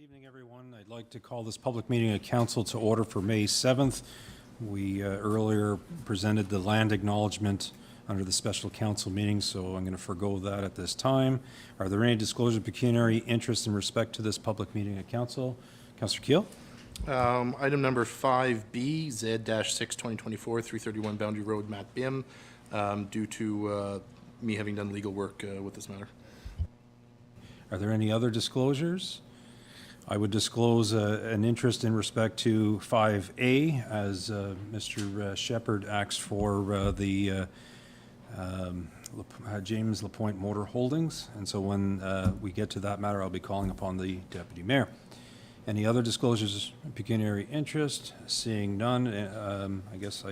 Evening, everyone. I'd like to call this public meeting of council to order for May 7th. We earlier presented the land acknowledgement under the special council meeting, so I'm going to forego that at this time. Are there any disclosure of pecuniary interest in respect to this public meeting of council? Councillor Keel? Item number 5B, Z-6 2024, 331 Boundary Road, Matt Bim, due to me having done legal work with this matter. Are there any other disclosures? I would disclose an interest in respect to 5A as Mr. Shepherd acts for the James LaPointe Motor Holdings. And so when we get to that matter, I'll be calling upon the Deputy Mayor. Any other disclosures of pecuniary interest? Seeing none, I guess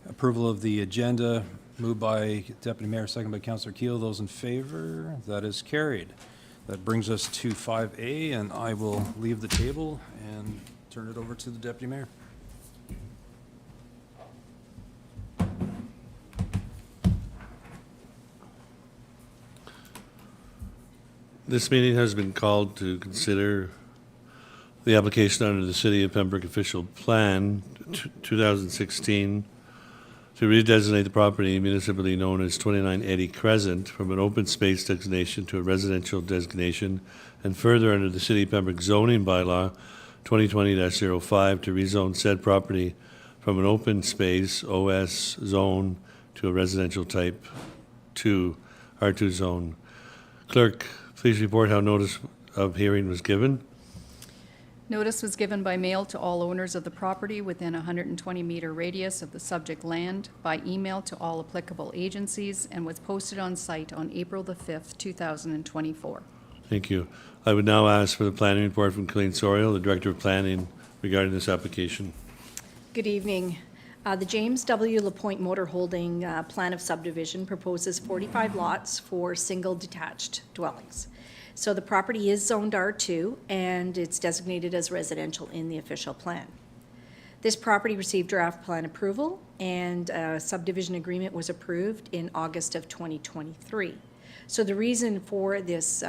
approval of the agenda moved by Deputy Mayor, second by Councillor Keel. Those in favor? That is carried. That brings us to 5A, and I will leave the table and turn it over to the Deputy Mayor. This meeting has been called to consider the application under the City of Pembroke Official Plan 2016 to redesignate the property municipally known as 2980 Crescent from an open space designation to a residential designation, and further under the City of Pembroke zoning bylaw 2020-05 to rezone said property from an open space OS zone to a residential type 2 R2 zone. Clerk, please report how notice of hearing was given. Notice was given by mail to all owners of the property within a 120-meter radius of the subject land, by email to all applicable agencies, and was posted on site on April the 5th, 2024. Thank you. I would now ask for the planning report from Colleen Sorial, the Director of Planning, regarding this application. Good evening. The James W. LaPointe Motor Holding Plan of Subdivision proposes 45 lots for single detached dwellings. So the property is zoned R2 and it's designated as residential in the official plan. This property received draft plan approval and a subdivision agreement was approved in August of 2023. So the reason for this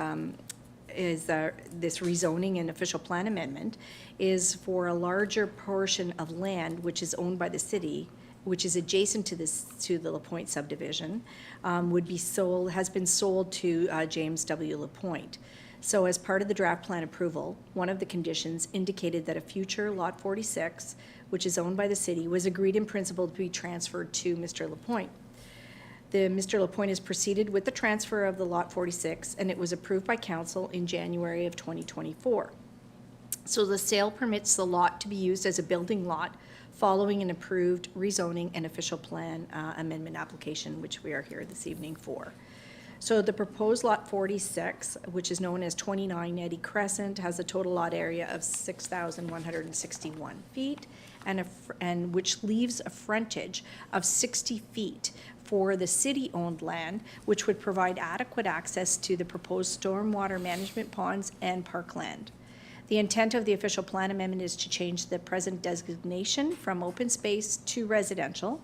is this rezoning and official plan amendment is for a larger portion of land which is owned by the city, which is adjacent to the LaPointe subdivision, has been sold to James W. LaPointe. So as part of the draft plan approval, one of the conditions indicated that a future Lot 46, which is owned by the city, was agreed in principle to be transferred to Mr. LaPointe. Mr. LaPointe has proceeded with the transfer of the Lot 46, and it was approved by council in January of 2024. So the sale permits the lot to be used as a building lot following an approved rezoning and official plan amendment application, which we are here this evening for. So the proposed Lot 46, which is known as 2980 Crescent, has a total lot area of 6,161 feet, and which leaves a frontage of 60 feet for the city-owned land, which would provide adequate access to the proposed stormwater management ponds and parkland. The intent of the official plan amendment is to change the present designation from open space to residential,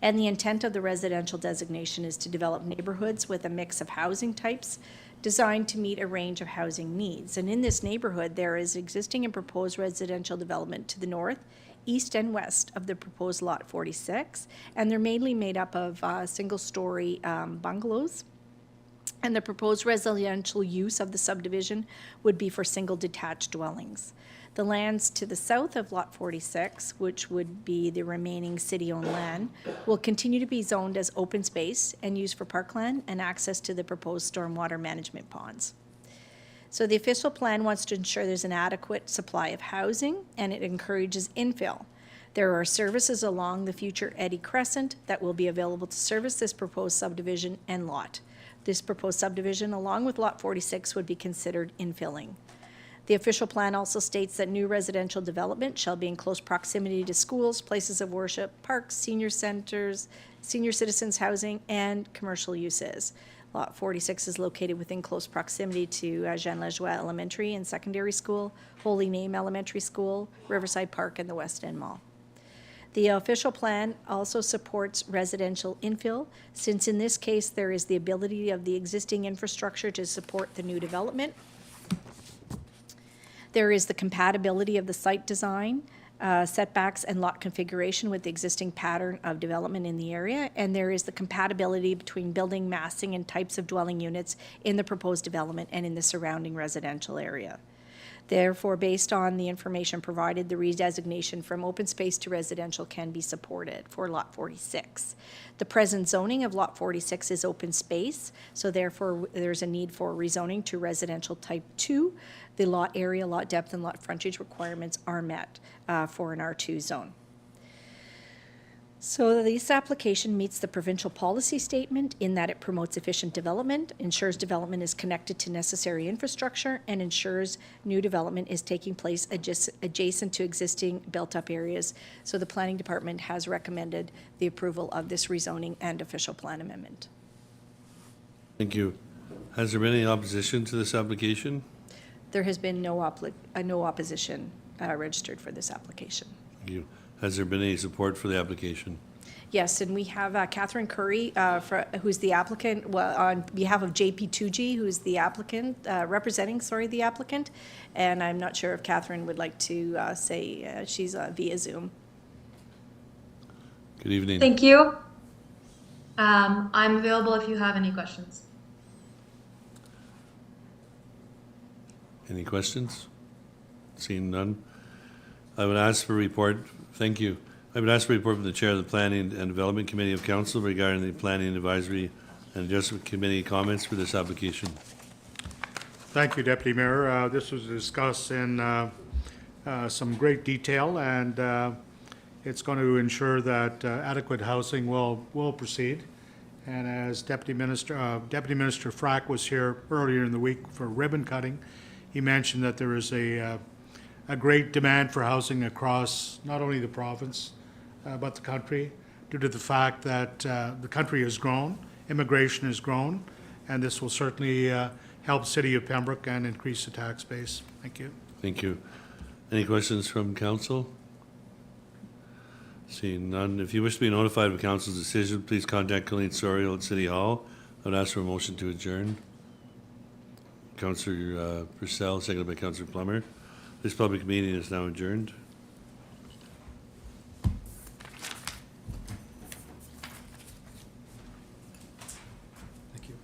and the intent of the residential designation is to develop neighborhoods with a mix of housing types designed to meet a range of housing needs. And in this neighborhood, there is existing and proposed residential development to the north, east, and west of the proposed Lot 46, and they're mainly made up of single-story bungalows. And the proposed residential use of the subdivision would be for single detached dwellings. The lands to the south of Lot 46, which would be the remaining city-owned land, will continue to be zoned as open space and used for parkland and access to the proposed stormwater management ponds. So the official plan wants to ensure there's an adequate supply of housing, and it encourages infill. There are services along the future Eddy Crescent that will be available to service this proposed subdivision and lot. This proposed subdivision, along with Lot 46, would be considered infilling. The official plan also states that new residential development shall be in close proximity to schools, places of worship, parks, senior centers, senior citizens housing, and commercial uses. Lot 46 is located within close proximity to Jean Lajoie Elementary and Secondary School, Holy Name Elementary School, Riverside Park, and the West End Mall. The official plan also supports residential infill, since in this case there is the ability of the existing infrastructure to support the new development. There is the compatibility of the site design, setbacks, and lot configuration with the existing pattern of development in the area, and there is the compatibility between building massing and types of dwelling units in the proposed development and in the surrounding residential area. Therefore, based on the information provided, the redesignation from open space to residential can be supported for Lot 46. The present zoning of Lot 46 is open space, so therefore there's a need for rezoning to residential type 2. The lot area, lot depth, and lot frontage requirements are met for an R2 zone. So this application meets the provincial policy statement in that it promotes efficient development, ensures development is connected to necessary infrastructure, and ensures new development is taking place adjacent to existing built-up areas. So the planning department has recommended the approval of this rezoning and official plan amendment. Thank you. Has there been any opposition to this application? There has been no opposition registered for this application. Thank you. Has there been any support for the application? Yes, and we have Catherine Curry, who's the applicant, on behalf of JP2G, who's the applicant, representing the applicant. And I'm not sure if Catherine would like to say she's via Zoom. Good evening. Thank you. I'm available if you have any questions. Any questions? Seeing none. I would ask for a report. Thank you. I would ask for a report from the Chair of the Planning and Development Committee of Council regarding the Planning Advisory and Adjustment Committee comments for this application. Thank you, Deputy Mayor. This was discussed in some great detail, and it's going to ensure that adequate housing will proceed. And as Deputy Minister Frack was here earlier in the week for ribbon cutting, he mentioned that there is a great demand for housing across not only the province, but the country, due to the fact that the country has grown, immigration has grown, and this will certainly help the City of Pembroke and increase the tax base. Thank you. Thank you. Any questions from Council? Seeing none. If you wish to be notified of Council's decision, please contact Colleen Soriel at City Hall. I would ask for a motion to adjourn. Councillor Purcell, seconded by Councillor Plummer. This public meeting is now adjourned. Thank you.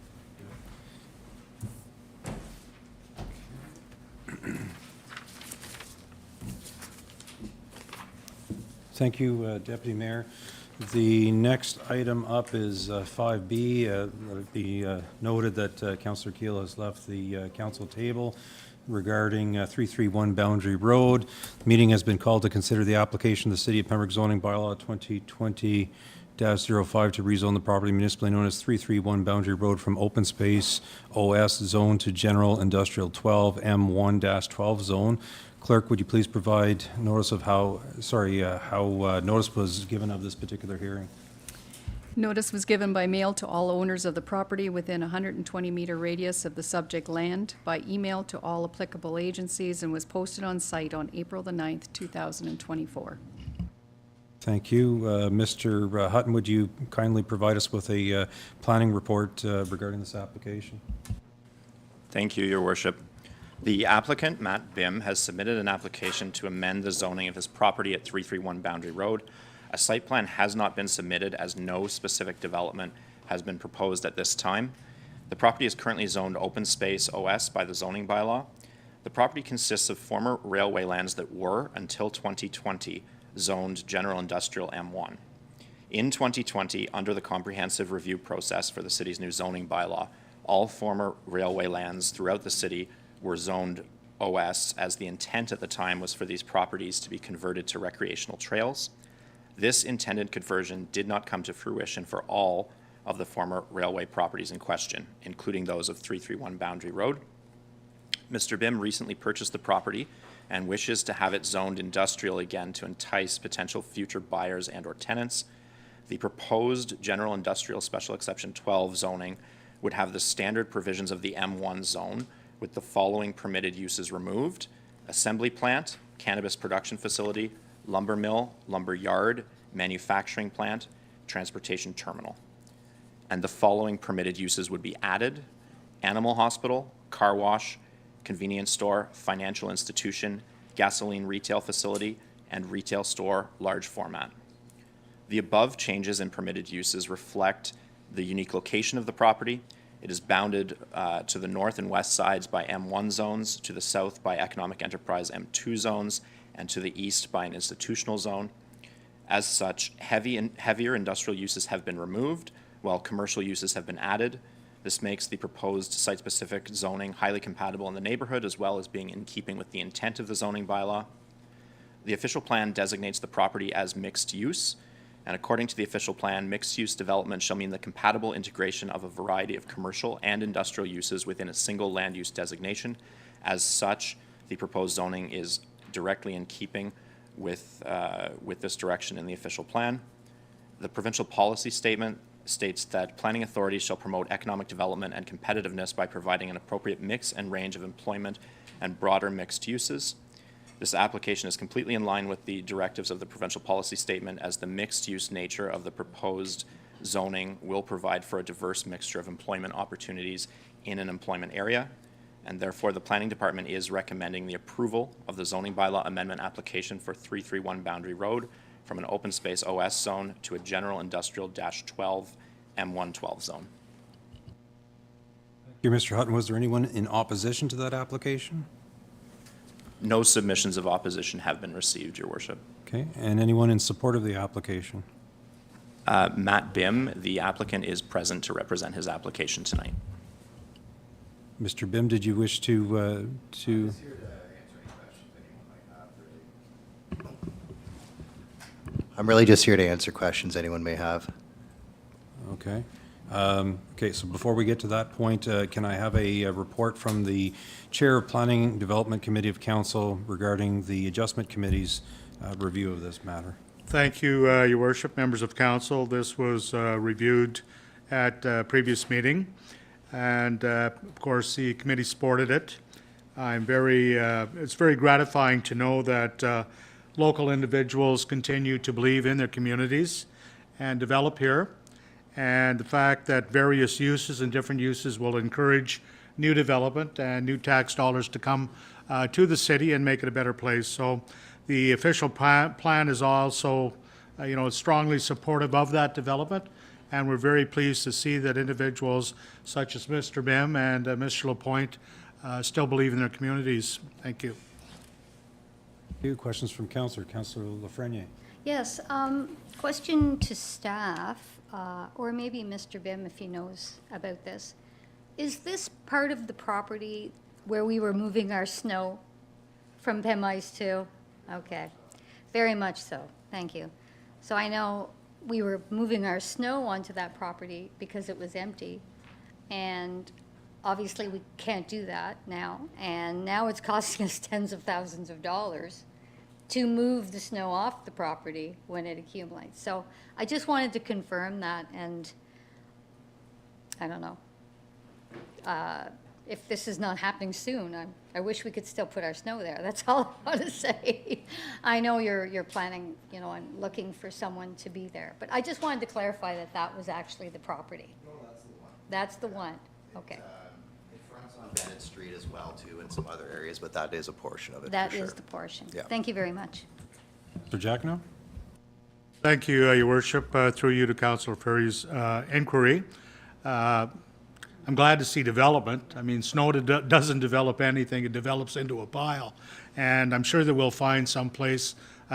Thank you, Deputy Mayor. The next item up is 5B. Let it be noted that Councillor Keel has left the council table regarding 331 Boundary Road. The meeting has been called to consider the application of the City of Pembroke zoning bylaw 2020-05 to rezone the property municipally known as 331 Boundary Road from open space OS zone to general industrial 12 M1-12 zone. Clerk, would you please provide notice of how notice was given of this particular hearing? Notice was given by mail to all owners of the property within a 120-meter radius of the subject land, by email to all applicable agencies, and was posted on site on April the 9th, 2024. Thank you. Mr. Hutton, would you kindly provide us with a planning report regarding this application? Thank you, Your Worship. The applicant, Matt Bim, has submitted an application to amend the zoning of his property at 331 Boundary Road. A site plan has not been submitted as no specific development has been proposed at this time. The property is currently zoned open space OS by the zoning bylaw. The property consists of former railway lands that were, until 2020, zoned general industrial M1. In 2020, under the comprehensive review process for the city's new zoning bylaw, all former railway lands throughout the city were zoned OS, as the intent at the time was for these properties to be converted to recreational trails. This intended conversion did not come to fruition for all of the former railway properties in question, including those of 331 Boundary Road. Mr. Bim recently purchased the property and wishes to have it zoned industrial again to entice potential future buyers and/or tenants. The proposed general industrial special exception 12 zoning would have the standard provisions of the M1 zone, with the following permitted uses removed: assembly plant, cannabis production facility, lumber mill, lumber yard, manufacturing plant, transportation terminal. And the following permitted uses would be added: animal hospital, car wash, convenience store, financial institution, gasoline retail facility, and retail store large format. The above changes in permitted uses reflect the unique location of the property. It is bounded to the north and west sides by M1 zones, to the south by economic enterprise M2 zones, and to the east by an institutional zone. As such, heavier industrial uses have been removed, while commercial uses have been added. This makes the proposed site-specific zoning highly compatible in the neighborhood, as well as being in keeping with the intent of the zoning bylaw. The official plan designates the property as mixed use, and according to the official plan, mixed-use development shall mean the compatible integration of a variety of commercial and industrial uses within a single land use designation. As such, the proposed zoning is directly in keeping with this direction in the official plan. The provincial policy statement states that planning authorities shall promote economic development and competitiveness by providing an appropriate mix and range of employment and broader mixed uses. This application is completely in line with the directives of the provincial policy statement, as the mixed-use nature of the proposed zoning will provide for a diverse mixture of employment opportunities in an employment area, and therefore the Planning Department is recommending the approval of the zoning bylaw amendment application for 331 Boundary Road from an open space OS zone to a general industrial -12 M112 zone. Thank you, Mr. Hutton. Was there anyone in opposition to that application? No submissions of opposition have been received, Your Worship. Okay, and anyone in support of the application? Matt Bim, the applicant, is present to represent his application tonight. Mr. Bim, did you wish to? I'm really just here to answer questions anyone may have. Okay. Okay, so before we get to that point, can I have a report from the Chair of Planning Development Committee of Council regarding the Adjustment Committee's review of this matter? Thank you, Your Worship, members of council. This was reviewed at a previous meeting, and of course, the committee supported it. It's very gratifying to know that local individuals continue to believe in their communities and develop here, and the fact that various uses and different uses will encourage new development and new tax dollars to come to the city and make it a better place. So the official plan is also, strongly supportive of that development, and we're very pleased to see that individuals such as Mr. Bim and Mr. Lapointe still believe in their communities. Thank you. Questions from Councillor. Councillor Lafreniere. Yes, question to staff, or maybe Mr. Bim if he knows about this. Is this part of the property where we were moving our snow from Pembroke to? Okay, very much so, thank you. So I know we were moving our snow onto that property because it was empty, and obviously we can't do that now, and now it's costing us tens of thousands of dollars to move the snow off the property when it accumulates. So I just wanted to confirm that, and I don't know. If this is not happening soon, I wish we could still put our snow there. That's all I want to say. I know you're planning, and looking for someone to be there, but I just wanted to clarify that that was actually the property. No, that's the one. That's the one, okay. It fronts on Bennett Street as well, too, and some other areas, but that is a portion of it, That for sure. is the portion. Yeah. Thank you very much. Mr. Jackno? Thank you, Your Worship. Through you to Councillor Ferry's inquiry. I'm glad to see development. I mean, snow doesn't develop anything, it develops into a pile. And I'm sure that we'll find some place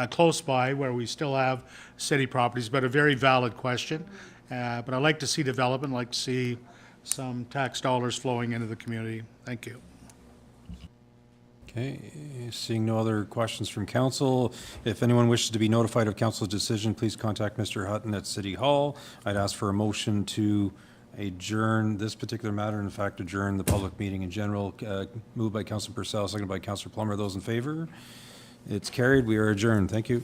close by where we still have city properties, but a very valid question. But I'd like to see development, I'd like to see some tax dollars flowing into the community. Thank you. Okay, seeing no other questions from council, if anyone wishes to be notified of council's decision, please contact Mr. Hutton at City Hall. I'd ask for a motion to adjourn this particular matter, in fact, adjourn the public meeting in general. Moved by Councilor Purcell, seconded by Councilor Plummer. Those in favor? It's carried. We are adjourned. Thank you.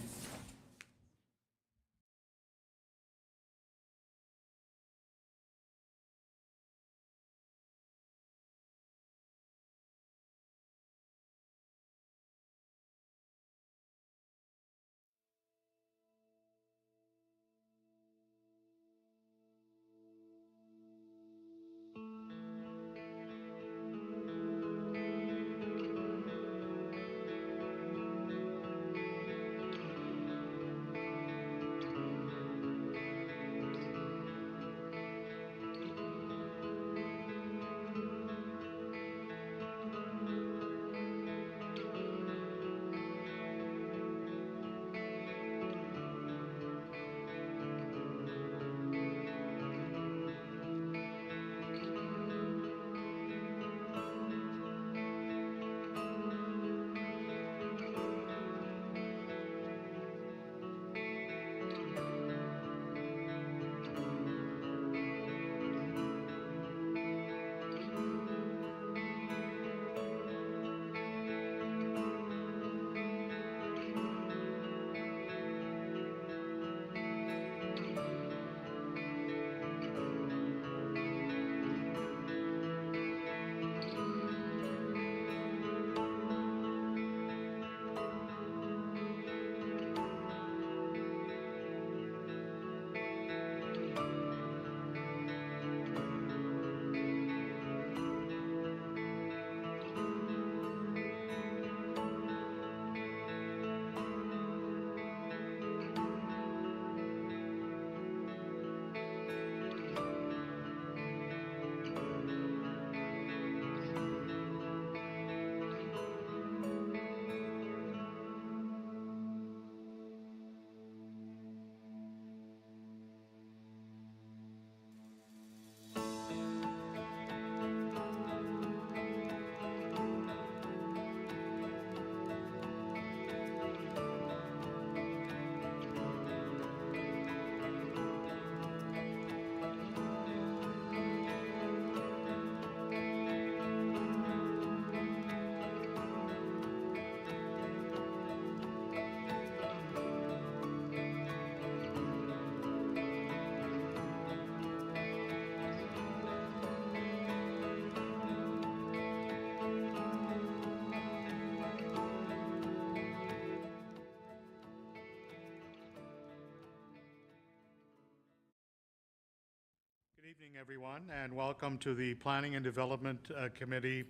Evening, everyone, and welcome to the Planning and Development Committee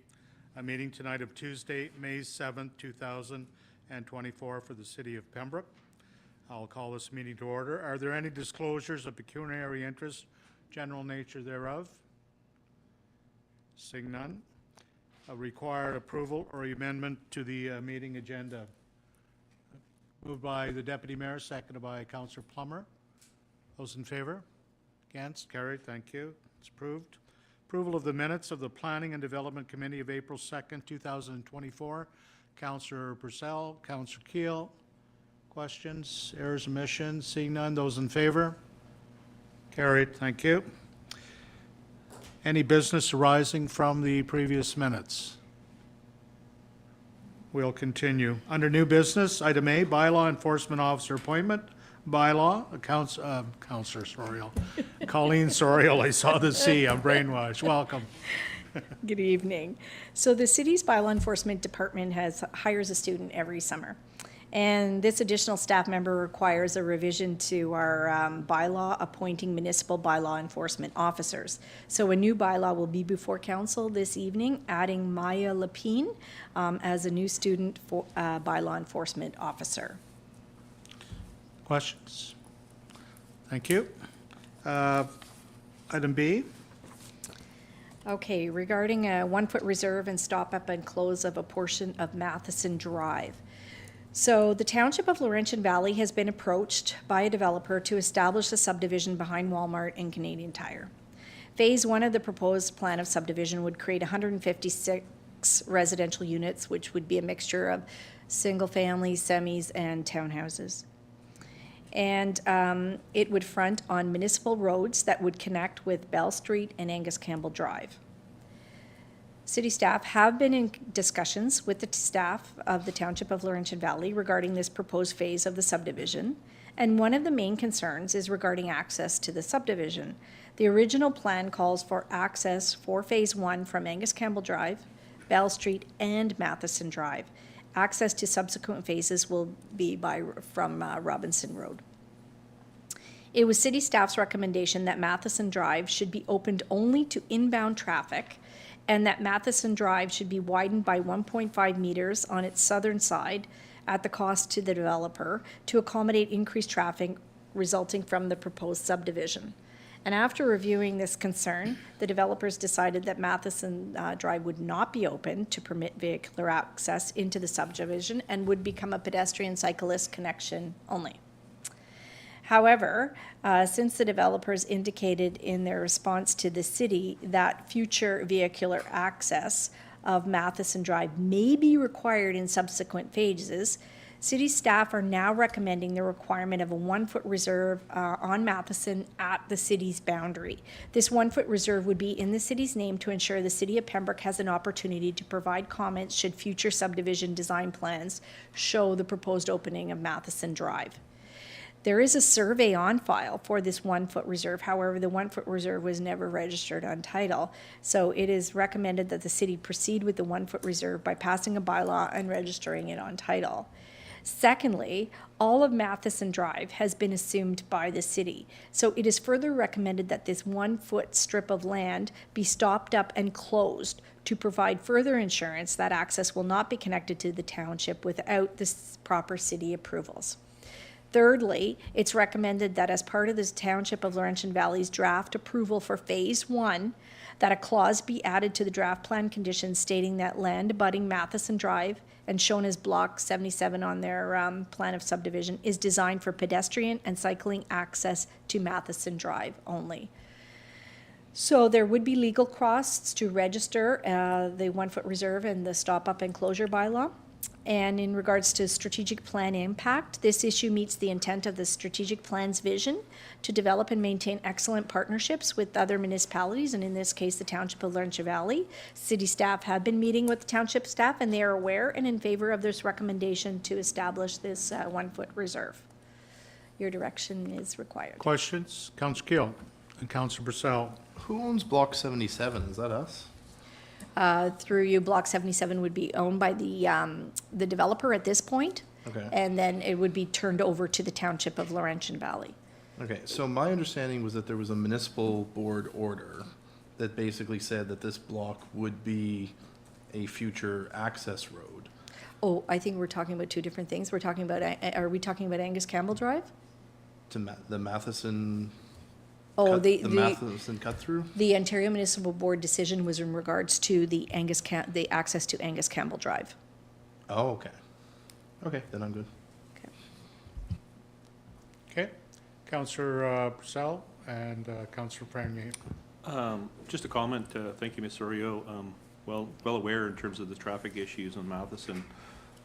meeting tonight of Tuesday, May 7th, 2024 for the city of Pembroke. I'll call this meeting to order. Are there any disclosures of pecuniary interest, general nature thereof? Seeing none. Required approval or amendment to the meeting agenda. Moved by the Deputy Mayor, seconded by Councillor Plummer. Those in favor? Against? Carried. Thank you. It's approved. Approval of the minutes of the Planning and Development Committee of April 2nd, 2024. Councillor Purcell, Councillor Keel. Questions, errors, omissions? Seeing none. Those in favor? Carried. Thank you. Any business arising from the previous minutes? We'll continue. Under new business, item A, bylaw enforcement officer appointment. Bylaw, Councillor Sorial. Colleen Sorial, I saw the C, I'm brainwashed. Welcome. Good evening. So the city's bylaw enforcement department hires a student every summer. And this additional staff member requires a revision to our bylaw appointing municipal bylaw enforcement officers. So a new bylaw will be before council this evening, adding Maya Lapine as a new student for bylaw enforcement officer. Questions? Thank you. Item B. Okay, regarding a 1-foot reserve and stop up and close of a portion of Matheson Drive. So the Township of Laurentian Valley has been approached by a developer to establish a subdivision behind Walmart and Canadian Tire. Phase 1 of the proposed plan of subdivision would create 156 residential units, which would be a mixture of single-family, semis, and townhouses. And it would front on municipal roads that would connect with Bell Street and Angus Campbell Drive. City staff have been in discussions with the staff of the Township of Laurentian Valley regarding this proposed phase of the subdivision, and one of the main concerns is regarding access to the subdivision. The original plan calls for access for Phase 1 from Angus Campbell Drive, Bell Street, and Matheson Drive. Access to subsequent phases will be from Robinson Road. It was city staff's recommendation that Matheson Drive should be opened only to inbound traffic, and that Matheson Drive should be widened by 1.5 meters on its southern side at the cost to the developer to accommodate increased traffic resulting from the proposed subdivision. And after reviewing this concern, the developers decided that Matheson Drive would not be open to permit vehicular access into the subdivision and would become a pedestrian cyclist connection only. However, since the developers indicated in their response to the city that future vehicular access of Matheson Drive may be required in subsequent phases, city staff are now recommending the requirement of a 1-foot reserve on Matheson at the city's boundary. This 1-foot reserve would be in the city's name to ensure the city of Pembroke has an opportunity to provide comments should future subdivision design plans show the proposed opening of Matheson Drive. There is a survey on file for this 1-foot reserve. However, the 1-foot reserve was never registered on title. So it is recommended that the city proceed with the 1-foot reserve by passing a bylaw and registering it on title. Secondly, all of Matheson Drive has been assumed by the city. So it is further recommended that this 1-foot strip of land be stopped up and closed to provide further assurance that access will not be connected to the township without the proper city approvals. Thirdly, it's recommended that as part of this Township of Laurentian Valley's draft approval for Phase 1, that a clause be added to the draft plan conditions stating that land abutting Matheson Drive and shown as Block 77 on their plan of subdivision is designed for pedestrian and cycling access to Matheson Drive only. So there would be legal costs to register the 1-foot reserve and the stop-up and closure bylaw. And in regards to strategic plan impact, this issue meets the intent of the strategic plan's vision to develop and maintain excellent partnerships with other municipalities, and in this case, the Township of Laurentian Valley. City staff have been meeting with the township staff, and they are aware and in favor of this recommendation to establish this 1-foot reserve. Your direction is required. Questions? Councillor Keel and Councillor Purcell. Who owns Block 77? Is that us? Through you, Block 77 would be owned by the developer at this point. Okay. And then it would be turned over to the Township of Laurentian Valley. Okay, so my understanding was that there was a municipal board order that basically said that this block would be a future access road. Oh, I think we're talking about two different things. We're talking about, are we talking about Angus Campbell Drive? To the Matheson, Oh, the Matheson cut through? the Ontario Municipal Board decision was in regards to the the access to Angus Campbell Drive. Oh, okay. Okay, then I'm good. Okay. Okay. Councillor Purcell and Councillor Frenier. Just a comment, thank you, Ms. Sorio. Well aware in terms of the traffic issues on Matheson,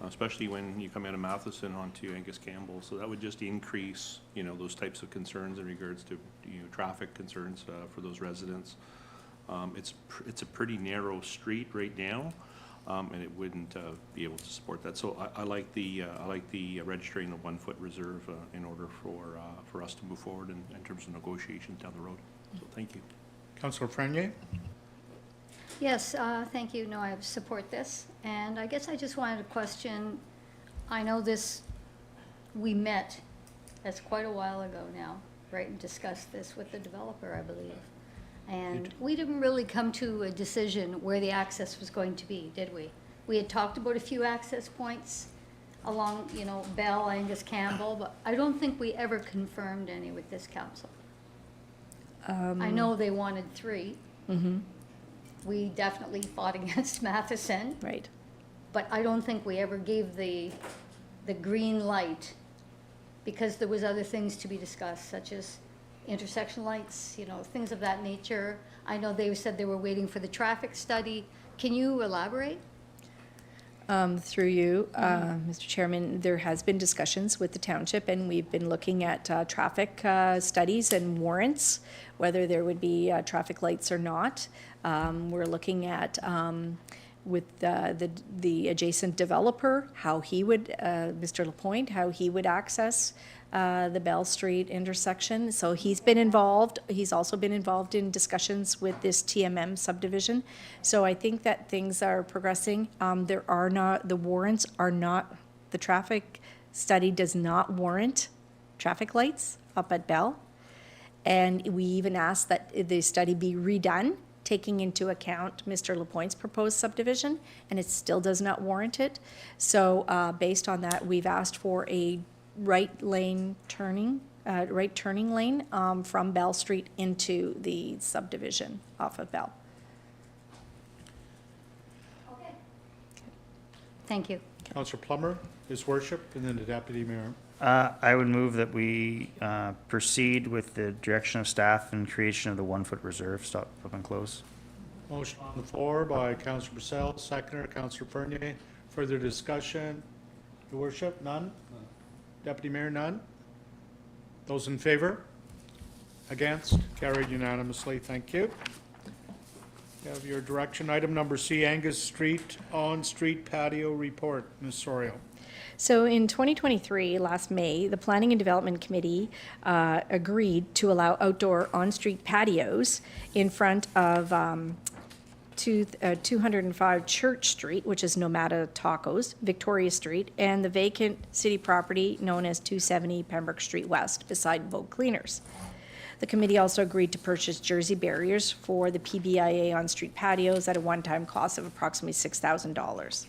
especially when you come out of Matheson onto Angus Campbell. So that would just increase, those types of concerns in regards to, traffic concerns for those residents. It's a pretty narrow street right now, and it wouldn't be able to support that. So I like the registering the 1 foot reserve in order for us to move forward in terms of negotiations down the road. So thank you. Councillor Frenier. Yes, thank you. No, I support this. And I guess I just wanted to question, I know we met, that's quite a while ago now, right, and discussed this with the developer, I believe. And we didn't really come to a decision where the access was going to be, did we? We had talked about a few access points along, Bell, Angus Campbell, but I don't think we ever confirmed any with this council. I know they wanted 3. Mm-hmm. We definitely fought against Matheson, Right. but I don't think we ever gave the green light because there was other things to be discussed, such as intersection lights, things of that nature. I know they said they were waiting for the traffic study. Can you elaborate? Through you, Mr. Chairman, there has been discussions with the township, and we've been looking at traffic studies and warrants, whether there would be traffic lights or not. We're looking at, with the adjacent developer, how he would, Mr. Lapointe, how he would access the Bell Street intersection. So he's been involved. He's also been involved in discussions with this TMM subdivision. So I think that things are progressing. The warrants are not, the traffic study does not warrant traffic lights up at Bell. And we even asked that the study be redone, taking into account Mr. Lapointe's proposed subdivision, and it still does not warrant it. So based on that, we've asked for a right turning lane from Bell Street into the subdivision off of Bell. Okay. Thank you. Councillor Plummer, His Worship, and then the Deputy Mayor. I would move that we proceed with the direction of staff and creation of the 1 foot reserve. Stop, up and close. Motion on the floor by Councillor Purcell, seconder Councillor Fernier. Further discussion? Your Worship, none? Deputy Mayor, none? Those in favor? Against? Carried unanimously. Thank you. You have your direction. Item number C, Angus Street on-street patio report. Ms. Sorio. So in 2023, last May, the Planning and Development Committee agreed to allow outdoor on-street patios in front of 205 Church Street, which is Nomada Tacos, Victoria Street, and the vacant city property known as 270 Pembroke Street West beside Vogue Cleaners. The committee also agreed to purchase jersey barriers for the PBIA on-street patios at a one-time cost of approximately $6,000.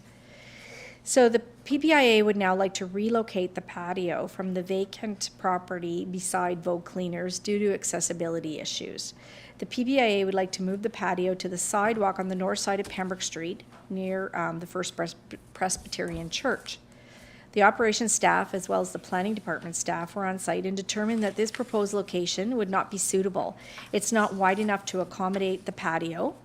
So the PBIA would now like to relocate the patio from the vacant property beside Vogue Cleaners due to accessibility issues. The PBIA would like to move the patio to the sidewalk on the north side of Pembroke Street near the First Presbyterian Church. The operations staff, as well as the planning department staff, were on site and determined that this proposed location would not be suitable. It's not wide enough to accommodate the patio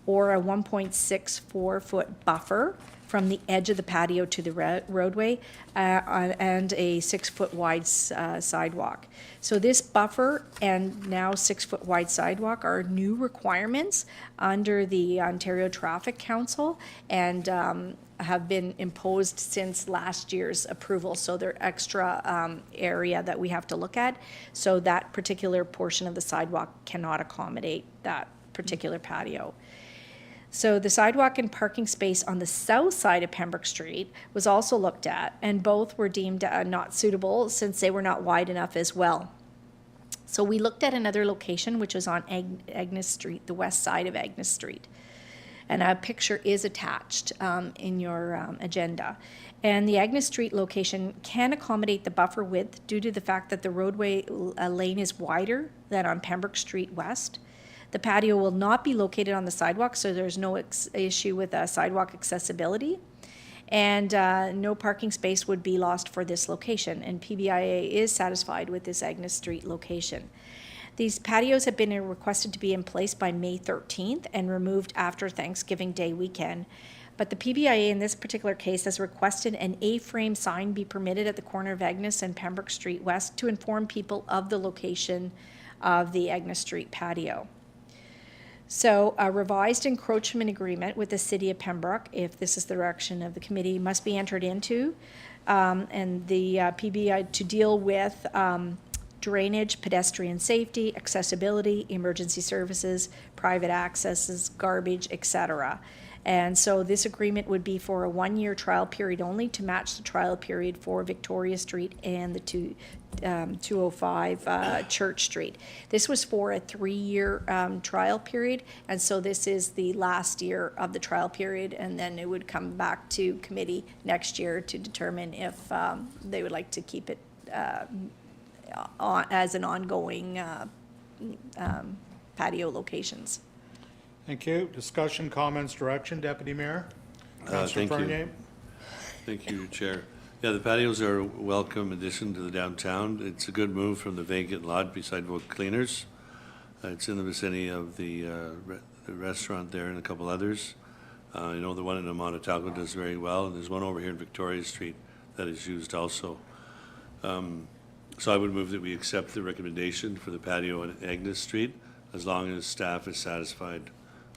or a 1.64-foot buffer from the edge of the patio to the roadway and a 6-foot wide sidewalk. So this buffer and now 6-foot wide sidewalk are new requirements under the Ontario Traffic Council and have been imposed since last year's approval. So they're extra area that we have to look at. So that particular portion of the sidewalk cannot accommodate that particular patio. So the sidewalk and parking space on the south side of Pembroke Street was also looked at, and both were deemed not suitable since they were not wide enough as well. So we looked at another location, which is on Agnes Street, the west side of Agnes Street. And a picture is attached in your agenda. And the Agnes Street location can accommodate the buffer width due to the fact that the roadway lane is wider than on Pembroke Street West. The patio will not be located on the sidewalk, so there's no issue with sidewalk accessibility. And no parking space would be lost for this location. And PBIA is satisfied with this Agnes Street location. These patios have been requested to be in place by May 13th and removed after Thanksgiving Day weekend. But the PBIA in this particular case has requested an A-frame sign be permitted at the corner of Agnes and Pembroke Street West to inform people of the location of the Agnes Street patio. So a revised encroachment agreement with the City of Pembroke, if this is the direction of the committee, must be entered into. And the PBI to deal with drainage, pedestrian safety, accessibility, emergency services, private accesses, garbage, etc. And so this agreement would be for a 1-year trial period only to match the trial period for Victoria Street and the 205 Church Street. This was for a 3-year trial period, and so this is the last year of the trial period, and then it would come back to committee next year to determine if they would like to keep it as an ongoing patio locations. Thank you. Discussion, comments, direction, Deputy Mayor? Councillor Thank you. Fernier? Thank you, Chair. Yeah, the patios are a welcome addition to the downtown. It's a good move from the vacant lot beside Vogue Cleaners. It's in the vicinity of the restaurant there and a couple others. I know the one in Montauk does very well, and there's one over here in Victoria Street that is used also. So I would move that we accept the recommendation for the patio on Agnes Street as long as staff is satisfied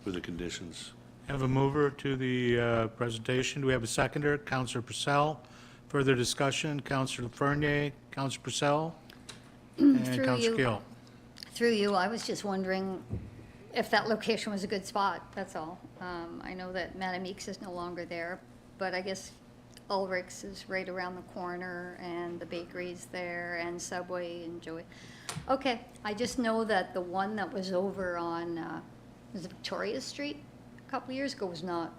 with the conditions. I have a mover to the presentation. Do we have a seconder? Councillor Purcell. Further discussion, Councillor Fernier, Councillor Purcell, and Through Councillor you. Gill. Through you, I was just wondering if that location was a good spot, that's all. I know that Madame Meeks is no longer there, but I guess Ulrich's is right around the corner, and the bakery's there, and Subway and Joey. Okay, I just know that the one that was over on, was it Victoria Street a couple of years ago was not.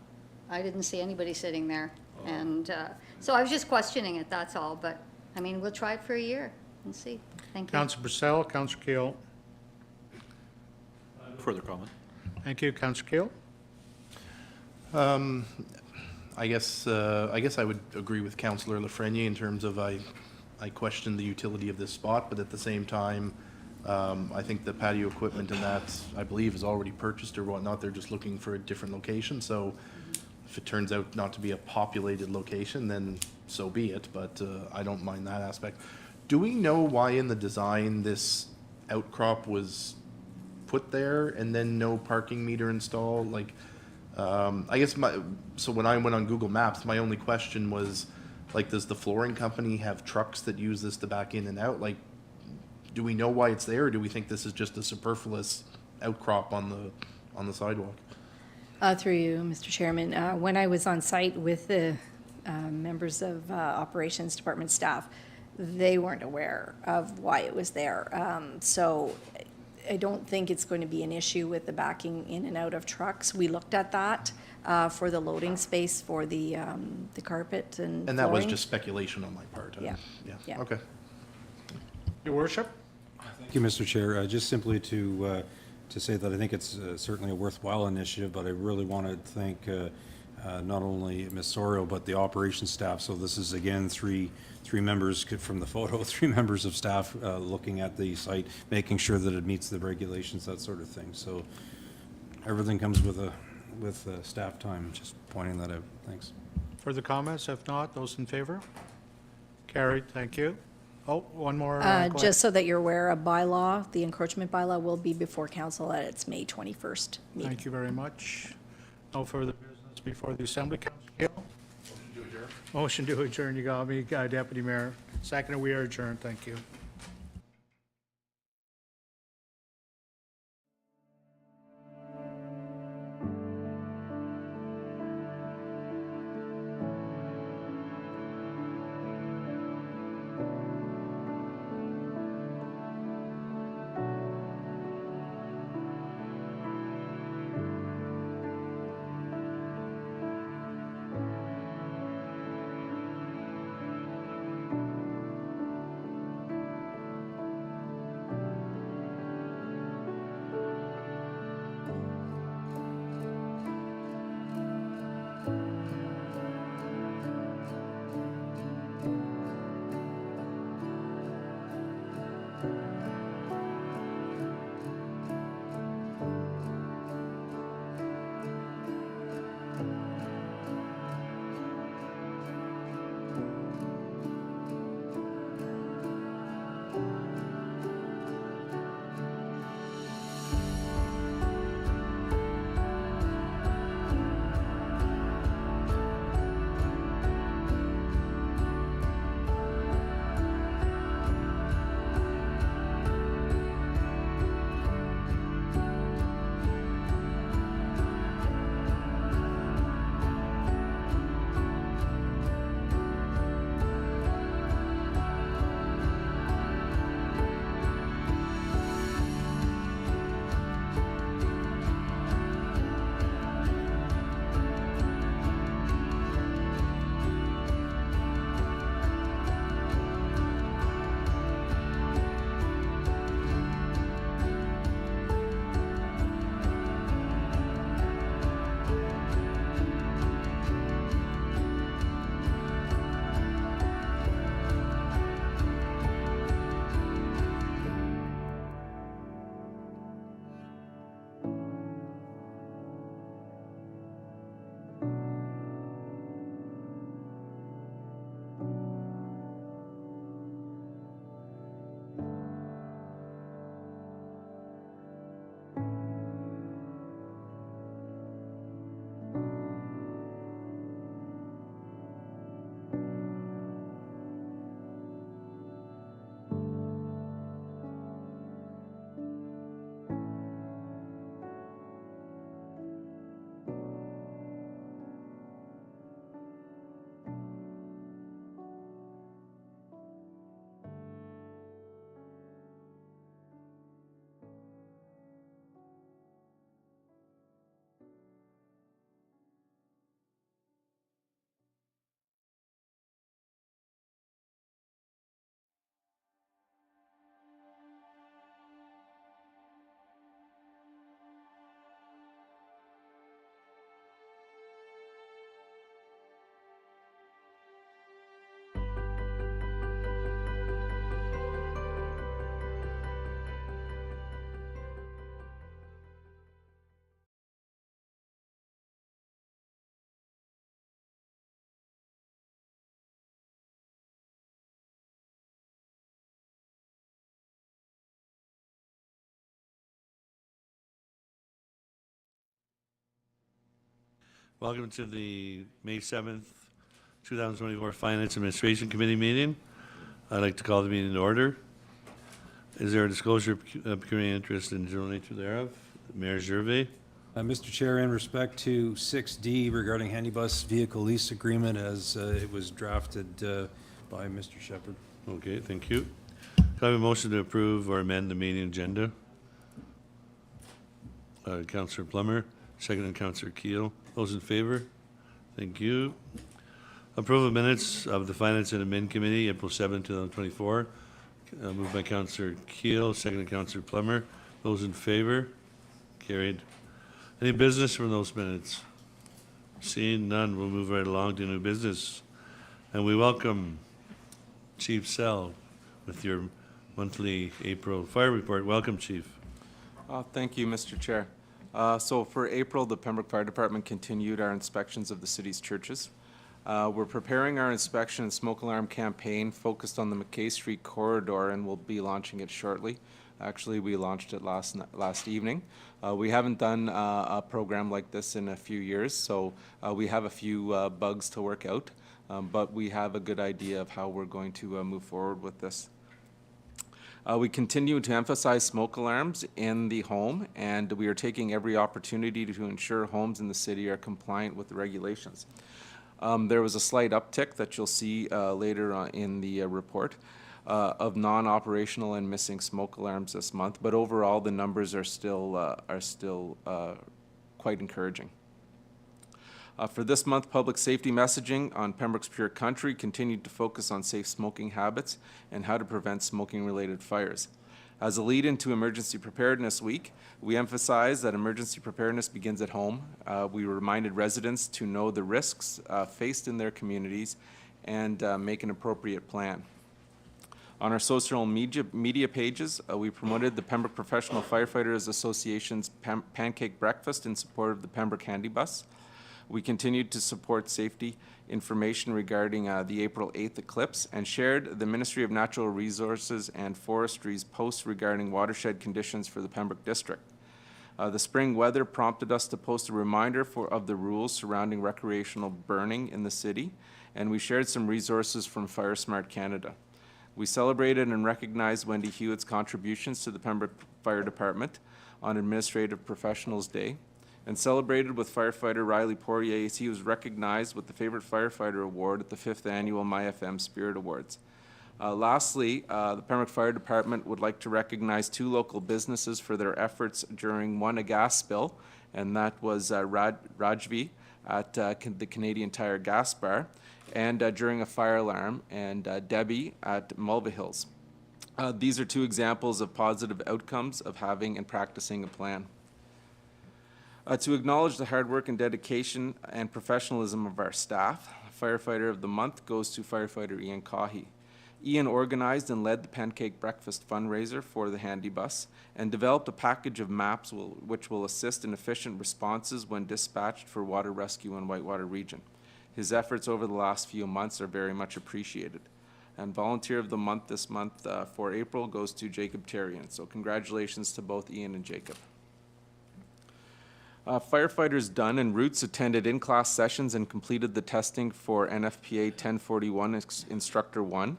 I didn't see anybody sitting there. And so I was just questioning it, that's all. But, I mean, we'll try it for a year and see. Thank you. Councillor Purcell, Councillor Gill. Further comment? Thank you, Councillor Gill. I guess I would agree with Councillor Lafreniere in terms of I question the utility of this spot, but at the same time, I think the patio equipment and that, I believe, is already purchased or whatnot. They're just looking for a different location, so if it turns out not to be a populated location, then so be it, but I don't mind that aspect. Do we know why in the design this outcrop was put there and then no parking meter installed? Like, I guess so when I went on Google Maps, my only question was, like, does the flooring company have trucks that use this to back in and out? Like, do we know why it's there, or do we think this is just a superfluous outcrop on the sidewalk? Through you, Mr. Chairman, when I was on site with the members of Operations Department staff, they weren't aware of why it was there. So I don't think it's going to be an issue with the backing in and out of trucks. We looked at that for the loading space for the carpet and And that was flooring. just speculation on my part. Yeah. Yeah, okay. Your worship? Thank you, Mr. Chair. Just simply to say that I think it's certainly a worthwhile initiative, but I really want to thank not only Ms. Sorio, but the operations staff. So this is, again, three members from the photo, 3 members of staff looking at the site, making sure that it meets the regulations, that sort of thing. So everything comes with staff time, just pointing that out. Thanks. Further comments? If not, those in favor? Carried, thank you. Oh, one more. go ahead. Just so that you're aware, a bylaw, the encroachment bylaw will be before council at its May 21st meeting. Thank you very much. No further business before the Assembly. Councillor Gill? Motion to adjourn. You got me, Deputy Mayor. Second, we are adjourned. Thank you. Welcome to the May 7th, 2024 Finance Administration Committee meeting. I'd like to call the meeting to order. Is there a disclosure of pecuniary interest in general nature thereof? Mayor Gervais. Mr. Chair, in respect to 6D regarding handybus vehicle lease agreement as it was drafted by Mr. Shepherd. Okay, thank you. Can I have a motion to approve or amend the meeting agenda? Councillor Plummer, second and Councillor Keel. Those in favor? Thank you. Approve of minutes of the Finance and Admin Committee, April 7, 2024. Moved by Councillor Keel, second Councillor Plummer. Those in favor? Carried. Any business from those minutes? Seeing none, we'll move right along to new business. And we welcome Chief Sell with your monthly April fire report. Welcome, Chief. Thank you, Mr. Chair. So for April, the Pembroke Fire Department continued our inspections of the city's churches. We're preparing our inspection and smoke alarm campaign focused on the McKay Street corridor, and we'll be launching it shortly. Actually, we launched it last evening. We haven't done a program like this in a few years, so we have a few bugs to work out, but we have a good idea of how we're going to move forward with this. We continue to emphasize smoke alarms in the home, and we are taking every opportunity to ensure homes in the city are compliant with the regulations. There was a slight uptick that you'll see later on in the report of non-operational and missing smoke alarms this month, but overall the numbers are still quite encouraging. For this month, public safety messaging on Pembroke's Pure Country continued to focus on safe smoking habits and how to prevent smoking-related fires. As a lead into Emergency Preparedness Week, we emphasize that emergency preparedness begins at home. We reminded residents to know the risks faced in their communities and make an appropriate plan. On our social media pages, we promoted the Pembroke Professional Firefighters Association's Pancake Breakfast in support of the Pembroke Handy Bus. We continued to support safety information regarding the April 8th eclipse and shared the Ministry of Natural Resources and Forestry's post regarding watershed conditions for the Pembroke District. The spring weather prompted us to post a reminder of the rules surrounding recreational burning in the city, and we shared some resources from Fire Smart Canada. We celebrated and recognized Wendy Hewitt's contributions to the Pembroke Fire Department on Administrative Professionals Day, and celebrated with firefighter Riley Poirier as he was recognized with the Favorite Firefighter Award at the 5th Annual MyFM Spirit Awards. Lastly, the Pembroke Fire Department would like to recognize 2 local businesses for their efforts during a gas spill, and that was Rajvi at the Canadian Tire Gas Bar, and during a fire alarm, and Debbie at Mulva Hills. These are 2 examples of positive outcomes of having and practicing a plan. To acknowledge the hard work and dedication and professionalism of our staff, Firefighter of the Month goes to Firefighter Ian Cahy. Ian organized and led the Pancake Breakfast fundraiser for the Handy Bus and developed a package of maps which will assist in efficient responses when dispatched for water rescue in Whitewater Region. His efforts over the last few months are very much appreciated. And Volunteer of the Month this month for April goes to Jacob Terrian. So congratulations to both Ian and Jacob. Firefighters Dunn and Roots attended in-class sessions and completed the testing for NFPA 1041 Instructor 1.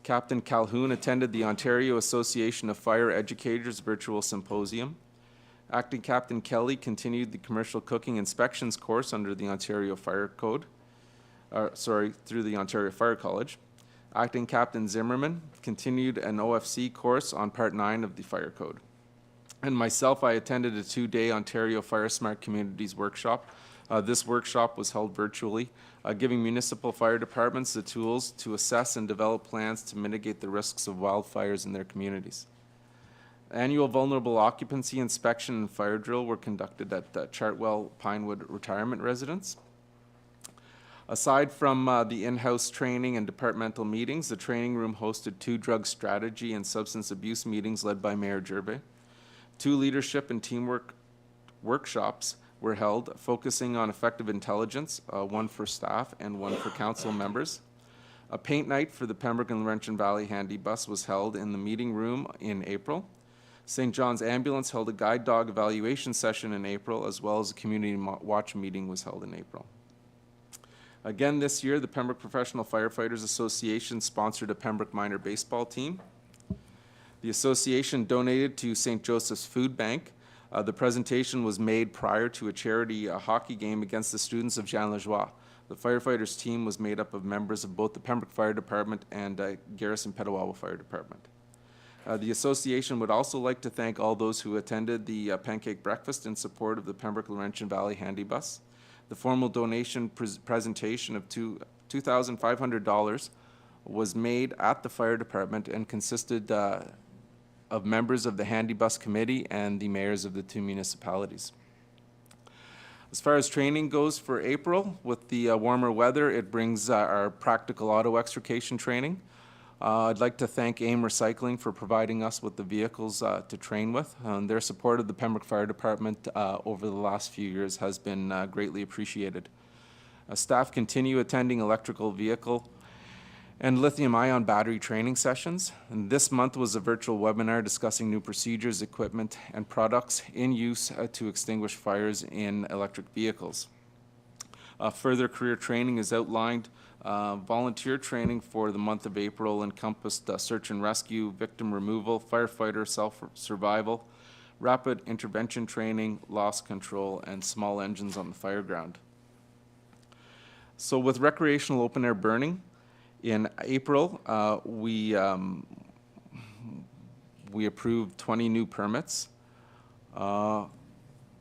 Captain Calhoun attended the Ontario Association of Fire Educators virtual symposium. Acting Captain Kelly continued the commercial cooking inspections course under the Ontario Fire Code, through the Ontario Fire College. Acting Captain Zimmerman continued an OFC course on Part 9 of the Fire Code. And myself, I attended a 2-day Ontario Fire Smart Communities workshop. This workshop was held virtually, giving municipal fire departments the tools to assess and develop plans to mitigate the risks of wildfires in their communities. Annual vulnerable occupancy inspection and fire drill were conducted at Chartwell Pinewood Retirement Residence. Aside from the in-house training and departmental meetings, the training room hosted 2 drug strategy and substance abuse meetings led by Mayor Gervais. 2 leadership and teamwork workshops were held, focusing on effective intelligence, 1 for staff and 1 for council members. A paint night for the Pembroke and Laurentian Valley Handy Bus was held in the meeting room in April. St. John's Ambulance held a guide dog evaluation session in April, as well as a community watch meeting was held in April. Again this year, the Pembroke Professional Firefighters Association sponsored a Pembroke minor baseball team. The association donated to St. Joseph's Food Bank. The presentation was made prior to a charity hockey game against the students of Jean Lajoie. The firefighters team was made up of members of both the Pembroke Fire Department and Garrison Petawawa Fire Department. The association would also like to thank all those who attended the pancake breakfast in support of the Pembroke Laurentian Valley Handy Bus. The formal donation presentation of $2,500 was made at the fire department and consisted of members of the Handy Bus Committee and the mayors of the 2 municipalities. As far as training goes for April, with the warmer weather, it brings our practical auto extrication training. I'd like to thank AIM Recycling for providing us with the vehicles to train with. Their support of the Pembroke Fire Department over the last few years has been greatly appreciated. Staff continue attending electrical vehicle and lithium-ion battery training sessions. And this month was a virtual webinar discussing new procedures, equipment, and products in use to extinguish fires in electric vehicles. Further career training is outlined. Volunteer training for the month of April encompassed search and rescue, victim removal, firefighter self-survival, rapid intervention training, loss control, and small engines on the fire ground. So with recreational open-air burning, in April, we approved 20 new permits, 2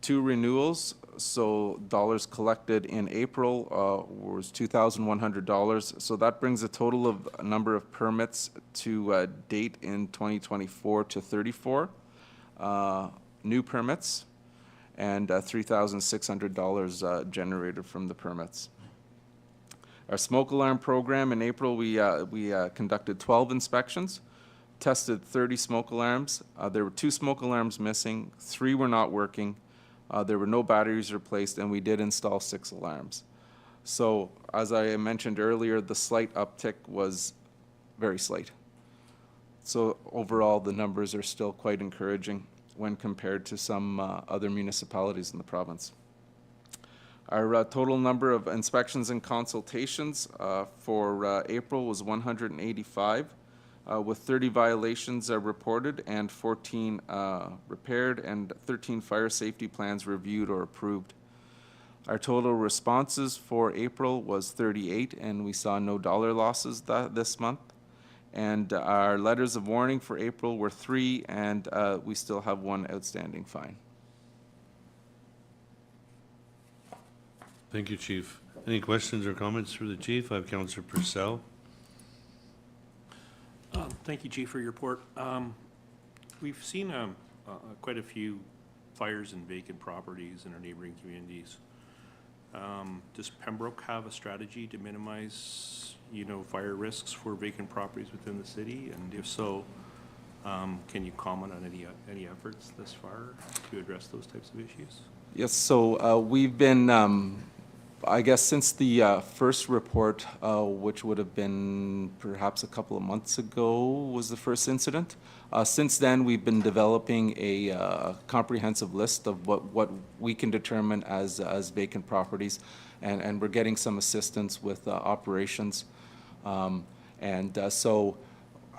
renewals. So dollars collected in April was $2,100. So that brings the total of a number of permits to date in 2024 to 34 new permits, and $3,600 generated from the permits. Our smoke alarm program, in April, we conducted 12 inspections, tested 30 smoke alarms. There were 2 smoke alarms missing, 3 were not working, there were no batteries replaced, and we did install 6 alarms. So, as I mentioned earlier, the slight uptick was very slight. So overall, the numbers are still quite encouraging when compared to some other municipalities in the province. Our total number of inspections and consultations for April was 185, with 30 violations reported and 14 repaired and 13 fire safety plans reviewed or approved. Our total responses for April was 38, and we saw no dollar losses this month. And our letters of warning for April were 3, and we still have 1 outstanding fine. Thank you, Chief. Any questions or comments for the Chief? I have Councillor Purcell. Thank you, Chief, for your report. We've seen quite a few fires and vacant properties in our neighboring communities. Does Pembroke have a strategy to minimize, fire risks for vacant properties within the city? And if so, can you comment on any efforts thus far to address those types of issues? Yes, so we've been, I guess since the first report, which would have been perhaps a couple of months ago, was the first incident. Since then, we've been developing a comprehensive list of what we can determine as vacant properties, and we're getting some assistance with operations. So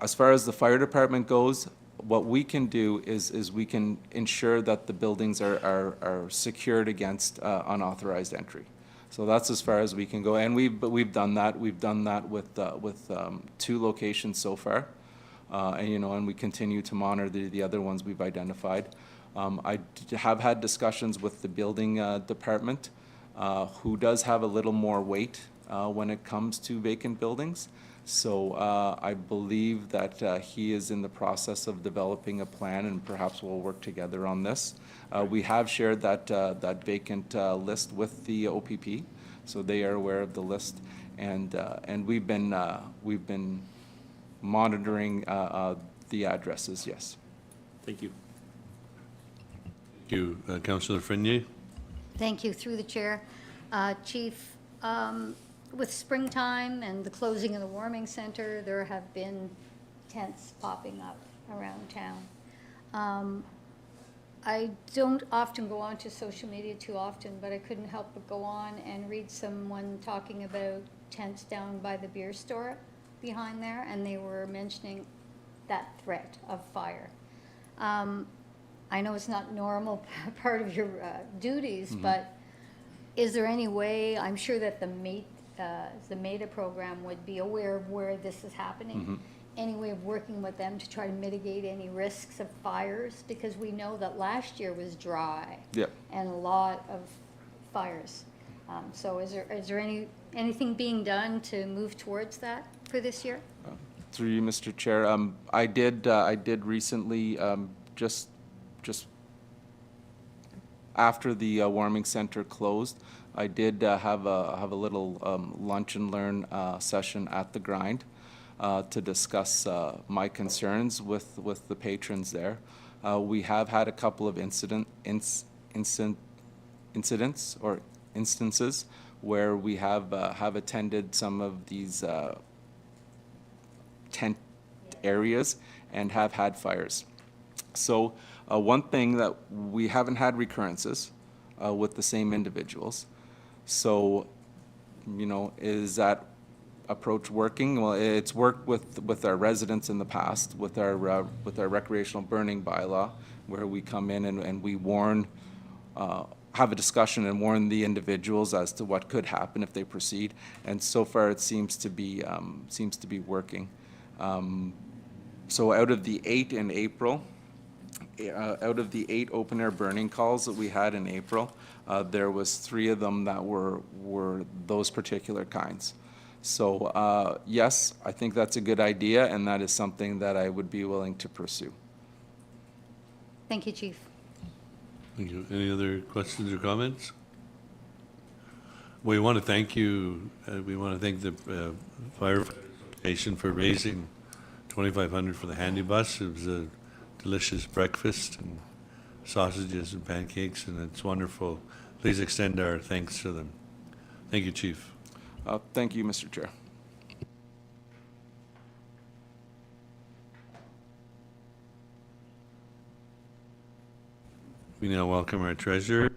as far as the fire department goes, what we can do is we can ensure that the buildings are secured against unauthorized entry. So that's as far as we can go, and we've done that. We've done that with 2 locations so far, and we continue to monitor the other ones we've identified. I have had discussions with the building department, who does have a little more weight when it comes to vacant buildings. So I believe that he is in the process of developing a plan, and perhaps we'll work together on this. We have shared that vacant list with the OPP, so they are aware of the list, and we've been monitoring the addresses. Yes. Thank you. Thank you, Councillor Frenier. Thank you, through the chair. Chief, with springtime and the closing of the warming center, there have been tents popping up around town. I don't often go onto social media too often, but I couldn't help but go on and read someone talking about tents down by the beer store behind there, and they were mentioning that threat of fire. I know it's not normal part of your duties, but is there any way, I'm sure that the MEDA program would be aware of where this is happening, any way of working with them to try to mitigate any risks of fires? Because we know that last year was dry. Yep. And a lot of fires. So is there anything being done to move towards that for this year? Through you, Mr. Chair, I did recently, just after the warming center closed, I did have a little lunch and learn session at the Grind to discuss my concerns with the patrons there. We have had a couple of incidents or instances where we have attended some of these tent areas and have had fires. So one thing that we haven't had recurrences with the same individuals. So, is that approach working? Well, it's worked with our residents in the past, with our recreational burning bylaw, where we come in and we warn, have a discussion and warn the individuals as to what could happen if they proceed. And so far, it seems to be working. So out of the 8 in April, out of the 8 open air burning calls that we had in April, there was 3 of them that were those particular kinds. So yes, I think that's a good idea, and that is something that I would be willing to pursue. Thank you, Chief. Thank you. Any other questions or comments? We want to thank you, we want to thank the fire station for raising 2,500 for the handy bus. It was a delicious breakfast and sausages and pancakes, and it's wonderful. Please extend our thanks to them. Thank you, Chief. Thank you, Mr. Chair. We now welcome our treasurer,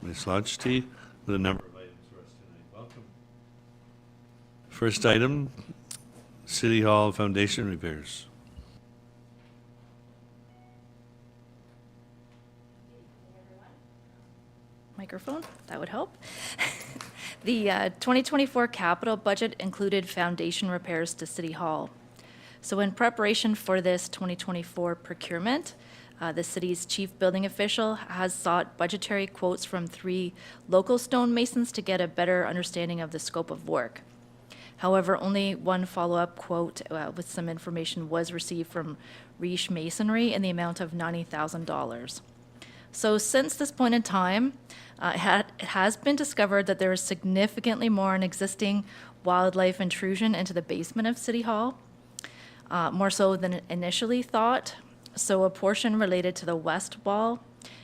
Ms. Lodgety, with a number of items for us tonight. Welcome. First item, City Hall foundation repairs. Microphone, that would help. The 2024 capital budget included foundation repairs to City Hall. So in preparation for this 2024 procurement, the city's chief building official has sought budgetary quotes from 3 local stonemasons to get a better understanding of the scope of work. However, only one follow-up quote with some information was received from Riche Masonry in the amount of $90,000. So since this point in time, it has been discovered that there is significantly more an existing wildlife intrusion into the basement of City Hall, more so than initially thought. So a portion related to the west wall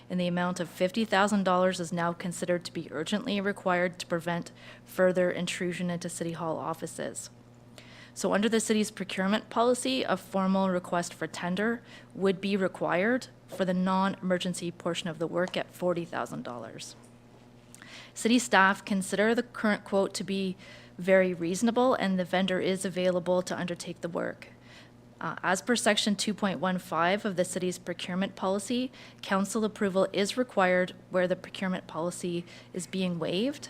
in the amount of $50,000 is now considered to be urgently required to prevent further intrusion into City Hall offices. So under the city's procurement policy, a formal request for tender would be required for the non-emergency portion of the work at $40,000. City staff consider the current quote to be very reasonable, and the vendor is available to undertake the work. As per section 2.15 of the city's procurement policy, council approval is required where the procurement policy is being waived.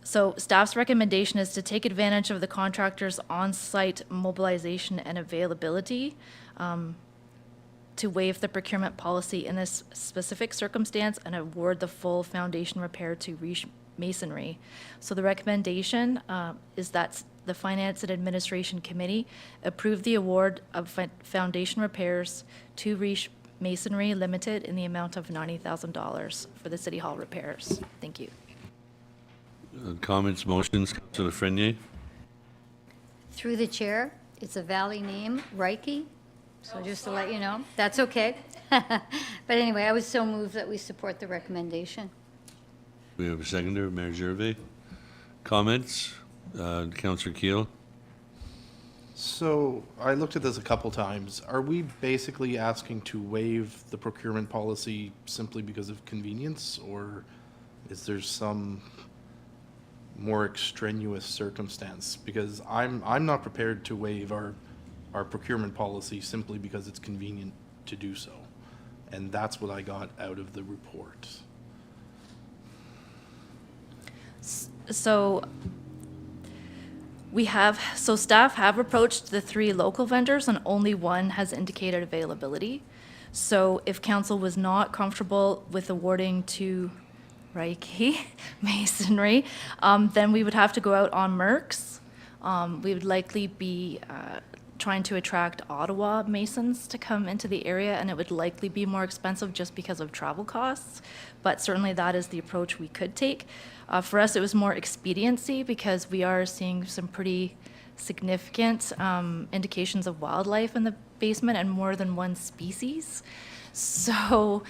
So staff's recommendation is to take advantage of the contractor's on-site mobilization and availability to waive the procurement policy in this specific circumstance and award the full foundation repair to Riche Masonry. So the recommendation is that the Finance and Administration Committee approve the award of foundation repairs to Riche Masonry Limited in the amount of $90,000 for the City Hall repairs. Thank you. Comments, motions, Councillor Frenier. Through the chair, it's a valley name, Reiki, so just to let you know, that's okay. But anyway, I was so moved that we support the recommendation. We have a seconder, Mayor Gervais. Comments, Councillor Keel. So I looked at this a couple times. Are we basically asking to waive the procurement policy simply because of convenience, or is there some more extraneous circumstance? Because I'm not prepared to waive our procurement policy simply because it's convenient to do so. And that's what I got out of the report. So staff have approached the 3 local vendors and only one has indicated availability. So if council was not comfortable with awarding to Reiki Masonry, then we would have to go out on Mercs. We would likely be trying to attract Ottawa masons to come into the area, and it would likely be more expensive just because of travel costs. But certainly that is the approach we could take. For us, it was more expediency because we are seeing some pretty significant indications of wildlife in the basement and more than one species. So,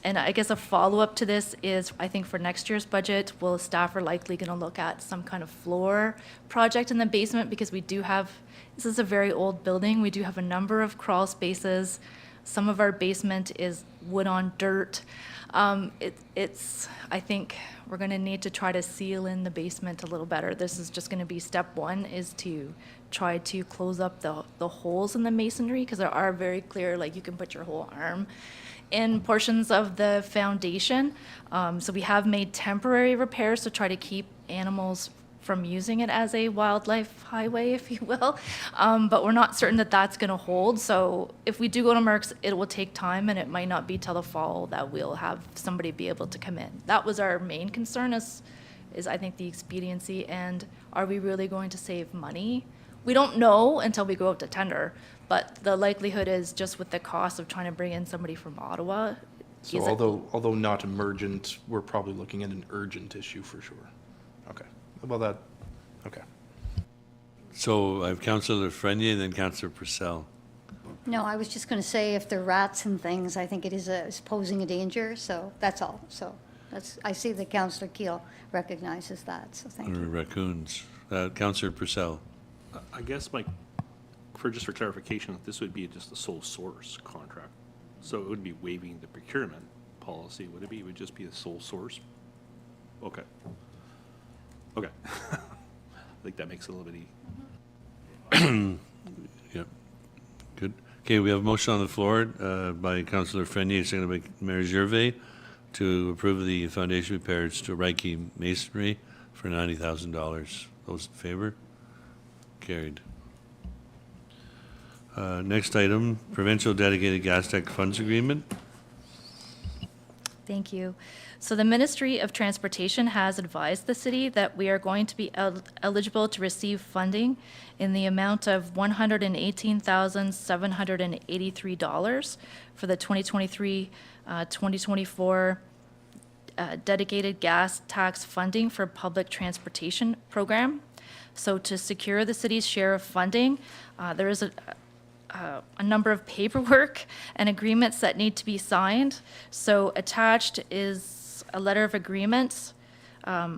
and I guess a follow-up to this is, I think for next year's budget, staff are likely going to look at some kind of floor project in the basement because we do have, this is a very old building, we do have a number of crawl spaces. Some of our basement is wood on dirt. I think we're going to need to try to seal in the basement a little better. This is just going to be step 1, is to try to close up the holes in the masonry, because there are very clear, like you can put your whole arm in portions of the foundation. So we have made temporary repairs to try to keep animals from using it as a wildlife highway, if you will. But we're not certain that that's going to hold. So if we do go to Mercs, it will take time, and it might not be till the fall that we'll have somebody be able to come in. That was our main concern, is I think the expediency, and are we really going to save money? We don't know until we go out to tender, but the likelihood is, just with the cost of trying to bring in somebody from Ottawa, So Is it- although not emergent, we're probably looking at an urgent issue for sure. Okay, well that, okay. So I have Councillor Frenier and then Councillor Purcell. No, I was just going to say, if they're rats and things, I think it is posing a danger, so that's all. So I see that Councillor Keel recognizes that, so thank Or you. raccoons. Councillor Purcell. I guess just for clarification, this would be just a sole source contract. So it would be waiving the procurement policy, would it be? It would just be a sole source? Okay. Okay. I think that makes it a little bit Yep. Good. Okay, we have a motion on the floor by Councillor Frenier, seconded by Mayor Gervais, to approve the foundation repairs to Reiki Masonry for $90,000. Those in favor? Carried. Next item, provincial dedicated gas tax funds agreement. Thank you. So the Ministry of Transportation has advised the city that we are going to be eligible to receive funding in the amount of $118,783 for the 2023-2024 dedicated gas tax funding for public transportation program. So to secure the city's share of funding, there is a number of paperwork and agreements that need to be signed. So attached is a letter of agreement,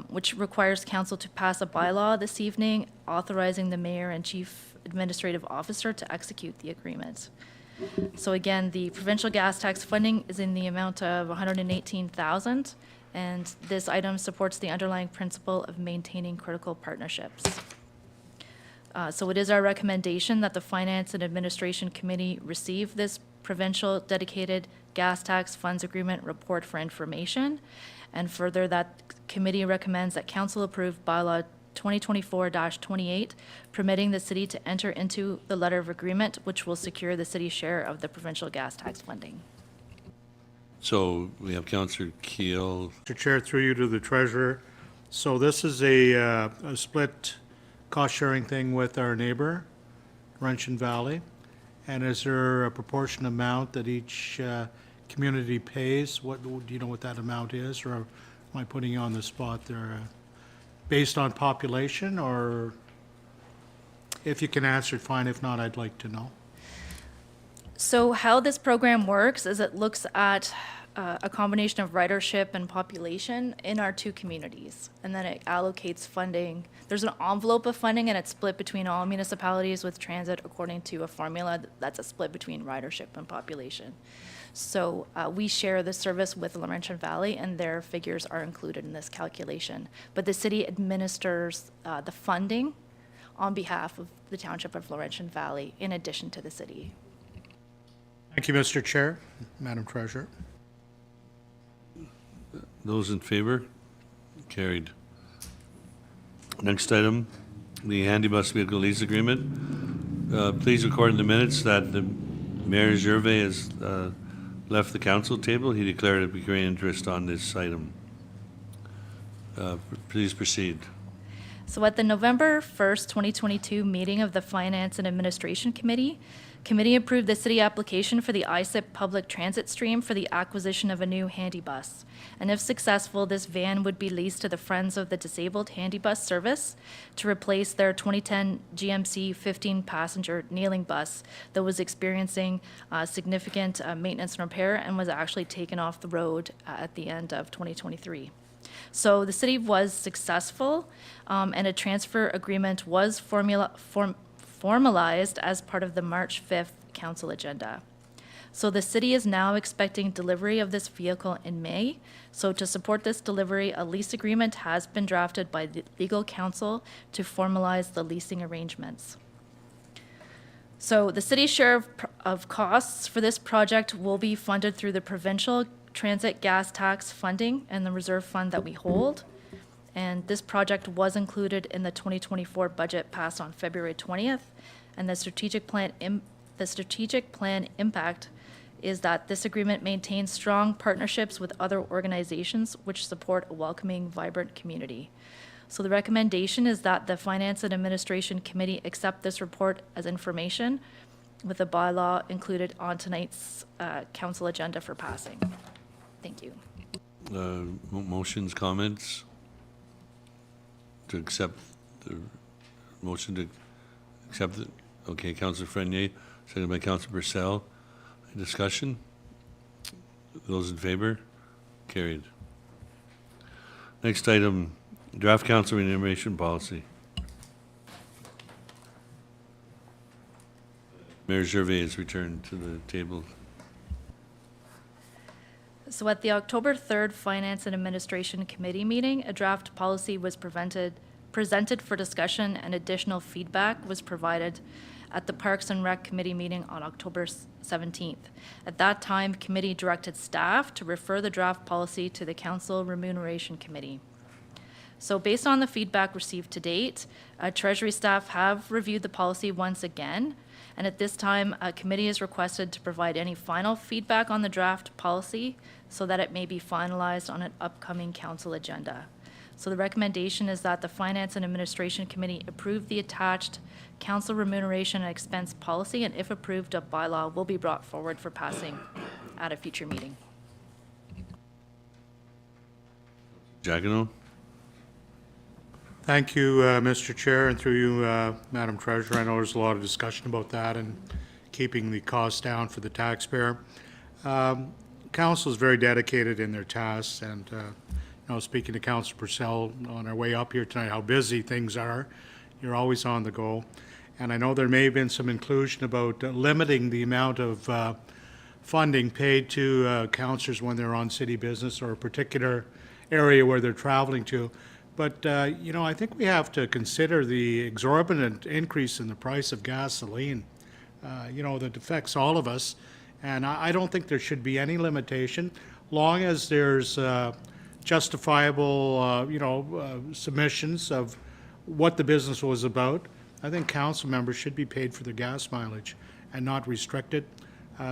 which requires council to pass a bylaw this evening authorizing the mayor and chief administrative officer to execute the agreement. So again, the provincial gas tax funding is in the amount of $118,000, and this item supports the underlying principle of maintaining critical partnerships. So it is our recommendation that the Finance and Administration Committee receive this provincial dedicated gas tax funds agreement report for information. And further, that committee recommends that council approve bylaw 2024-28, permitting the city to enter into the letter of agreement, which will secure the city's share of the provincial gas tax funding. So we have Councillor Keel. Mr. Chair, through you to the treasurer. So this is a split cost-sharing thing with our neighbor, Laurentian Valley. And is there a proportion amount that each community pays? What, do you know what that amount is? Or am I putting you on the spot there? Based on population, or if you can answer it, fine. If not, I'd like to know. So how this program works is it looks at a combination of ridership and population in our two communities, and then it allocates funding. There's an envelope of funding, and it's split between all municipalities with transit according to a formula that's a split between ridership and population. So we share the service with Laurentian Valley, and their figures are included in this calculation. But the city administers the funding on behalf of the Township of Laurentian Valley in addition to the city. Thank you, Mr. Chair, Madam Treasurer. Those in favor? Carried. Next item, the handy bus vehicle lease agreement. Please record in the minutes that the Mayor Gervais has left the council table. He declared a peculiar interest on this item. Please proceed. So at the November 1st, 2022 meeting of the Finance and Administration Committee approved the city application for the ISIP public transit stream for the acquisition of a new handy bus. And if successful, this van would be leased to the Friends of the Disabled Handy Bus Service to replace their 2010 GMC 15-passenger kneeling bus that was experiencing significant maintenance and repair and was actually taken off the road at the end of 2023. So the city was successful, and a transfer agreement was formalized as part of the March 5th council agenda. So the city is now expecting delivery of this vehicle in May. So to support this delivery, a lease agreement has been drafted by the legal counsel to formalize the leasing arrangements. So the city's share of costs for this project will be funded through the provincial transit gas tax funding and the reserve fund that we hold. And this project was included in the 2024 budget passed on February 20th. And the strategic plan impact is that this agreement maintains strong partnerships with other organizations which support a welcoming, vibrant community. So the recommendation is that the Finance and Administration Committee accept this report as information with a bylaw included on tonight's council agenda for passing. Thank you. Motions, comments? To accept the motion to accept it? Okay, Councillor Frenier, seconded by Councillor Purcell. Discussion? Those in favor? Carried. Next item, draft council remuneration policy. Mayor Gervais has returned to the table. So at the October 3rd Finance and Administration Committee meeting, a draft policy was presented for discussion, and additional feedback was provided at the Parks and Rec Committee meeting on October 17th. At that time, committee directed staff to refer the draft policy to the Council Remuneration Committee. So based on the feedback received to date, Treasury staff have reviewed the policy once again, and at this time, a committee is requested to provide any final feedback on the draft policy so that it may be finalized on an upcoming council agenda. So the recommendation is that the Finance and Administration Committee approve the attached council remuneration and expense policy, and if approved, a bylaw will be brought forward for passing at a future meeting. Jagano? Thank you, Mr. Chair, and through you, Madam Treasurer. I know there's a lot of discussion about that and keeping the costs down for the taxpayer. Council is very dedicated in their tasks, and speaking to Councillor Purcell on our way up here tonight, how busy things are. You're always on the go. And I know there may have been some inclusion about limiting the amount of funding paid to councillors when they're on city business or a particular area where they're traveling to. But, I think we have to consider the exorbitant increase in the price of gasoline, that affects all of us. And I don't think there should be any limitation, long as there's justifiable, submissions of what the business was about. I think council members should be paid for their gas mileage and not restricted,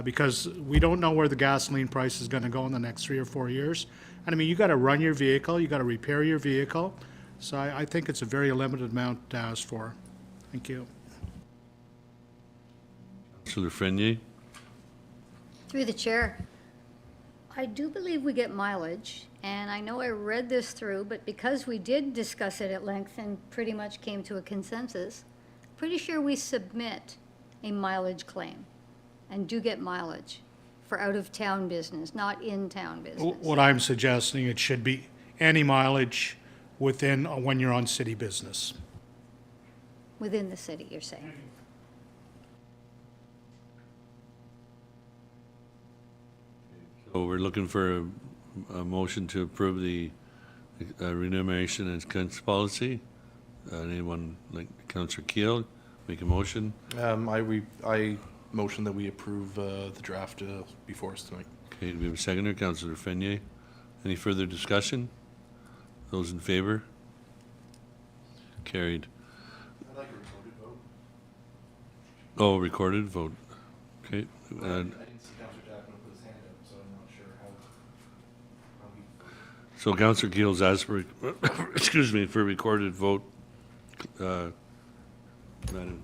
because we don't know where the gasoline price is going to go in the next 3 or 4 years. And I mean, you got to run your vehicle, you got to repair your vehicle. So I think it's a very limited amount to ask for. Thank you. Councillor Frenier? Through the chair, I do believe we get mileage, and I know I read this through, but because we did discuss it at length and pretty much came to a consensus, pretty sure we submit a mileage claim and do get mileage for out-of-town business, not in-town business. What I'm suggesting, it should be any mileage within when you're on city business. Within the city, you're saying? So we're looking for a motion to approve the remuneration and expense policy. Anyone, like Councillor Keel, make a motion? I motion that we approve the draft before us tonight. Okay, do we have a seconder? Councillor Frenier. Any further discussion? Those in favor? Carried. I'd like a recorded vote. Oh, recorded vote. Okay. I didn't see Councillor Jackman put his hand up, so I'm not sure how he. So Councillor Keel's asked for, excuse me, for recorded vote. Madam.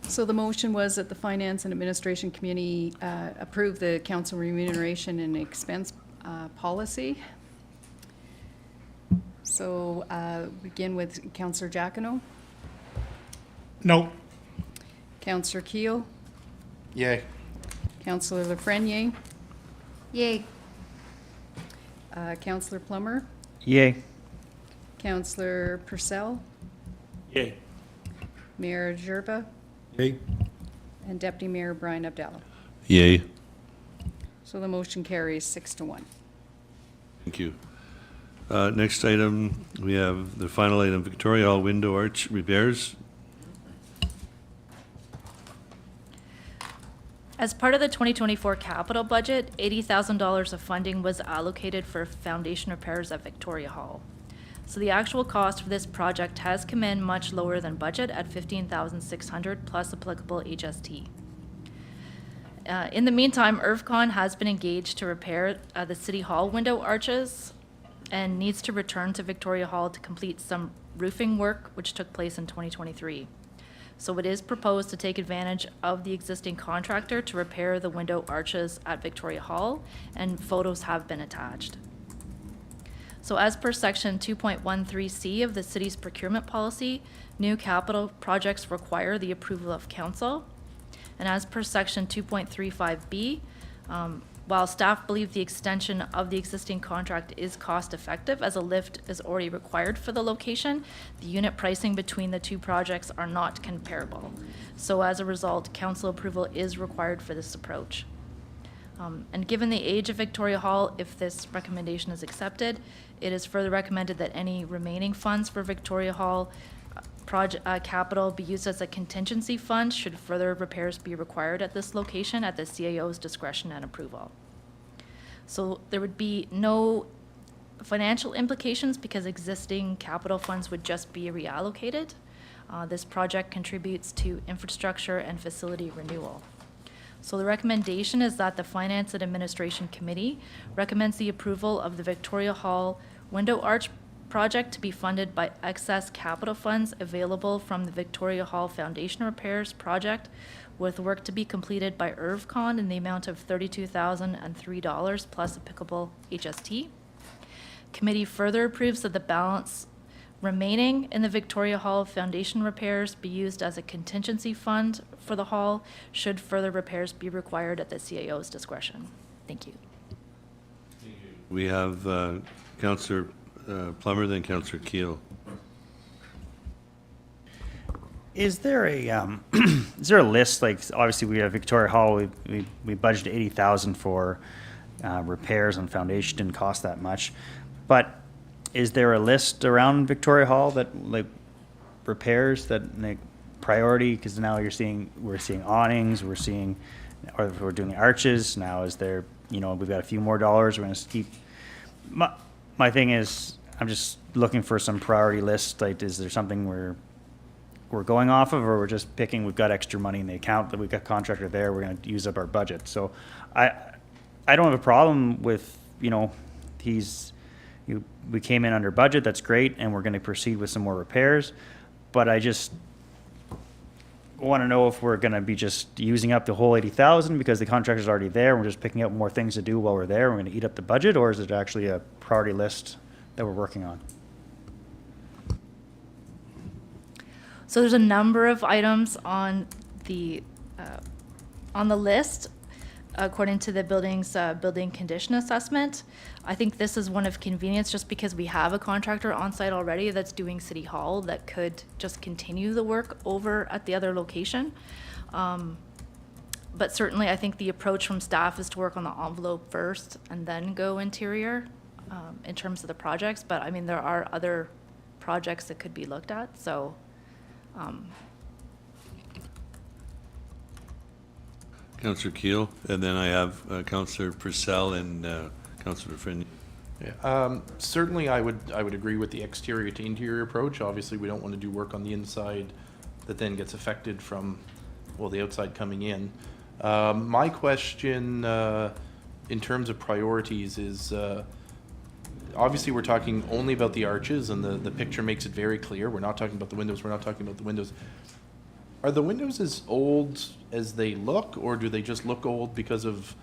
So the motion was that the Finance and Administration Committee approve the council remuneration and expense policy. So begin with Councillor Jacquino. No. Councillor Keel. Yay. Councillor Lafreniere. Yay. Councillor Plummer. Yay. Councillor Purcell. Yay. Mayor Gerba. Yay. And Deputy Mayor Brian Abdallah. Yay. So the motion carries 6-1. Thank you. Next item, we have the final item, Victoria Hall window arch repairs. As part of the 2024 capital budget, $80,000 of funding was allocated for foundation repairs at Victoria Hall. So the actual cost for this project has come in much lower than budget at $15,600 plus applicable HST. In the meantime, IRFCON has been engaged to repair the City Hall window arches and needs to return to Victoria Hall to complete some roofing work which took place in 2023. So it is proposed to take advantage of the existing contractor to repair the window arches at Victoria Hall, and photos have been attached. So as per section 2.13C of the city's procurement policy, new capital projects require the approval of council. And as per section 2.35B, while staff believe the extension of the existing contract is cost-effective as a lift is already required for the location, the unit pricing between the two projects are not comparable. So as a result, council approval is required for this approach. And given the age of Victoria Hall, if this recommendation is accepted, it is further recommended that any remaining funds for Victoria Hall capital be used as a contingency fund should further repairs be required at this location at the CAO's discretion and approval. So there would be no financial implications because existing capital funds would just be reallocated. This project contributes to infrastructure and facility renewal. So the recommendation is that the Finance and Administration Committee recommends the approval of the Victoria Hall window arch project to be funded by excess capital funds available from the Victoria Hall Foundation Repairs project, with work to be completed by IRVCon in the amount of $32,003 plus applicable HST. Committee further approves that the balance remaining in the Victoria Hall Foundation repairs be used as a contingency fund for the hall should further repairs be required at the CAO's discretion. Thank you. We have Councillor Plummer, then Councillor Keel. Is there a is there a list, like, obviously we have Victoria Hall, we budgeted 80,000 for repairs on foundation, didn't cost that much, but is there a list around Victoria Hall that, like, repairs that, like, priority? Because now we're seeing awnings, we're doing arches now. Is there, we've got a few more dollars, we're going to keep. My thing is, I'm just looking for some priority list. Like, is there something we're going off of, or we're just picking, we've got extra money in the account that we've got contractor there, we're going to use up our budget. So I don't have a problem with, we came in under budget, that's great, and we're going to proceed with some more repairs. But I just want to know if we're going to be just using up the whole 80,000 because the contractor's already there, we're just picking up more things to do while we're there, we're going to eat up the budget, or is it actually a priority list that we're working on? So there's a number of items on the list according to the building's building condition assessment. I think this is one of convenience just because we have a contractor on site already that's doing City Hall that could just continue the work over at the other location. But certainly I think the approach from staff is to work on the envelope first and then go interior in terms of the projects. But I mean, there are other projects that could be looked at, so. Councillor Keel, and then I have Councillor Purcell and Councillor Friend. Yeah, certainly I would agree with the exterior to interior approach. Obviously, we don't want to do work on the inside that then gets affected from, well, the outside coming in. My question in terms of priorities is, obviously we're talking only about the arches, and the picture makes it very clear. We're not talking about the windows, we're not talking about the windows. Are the windows as old as they look, or do they just look old because of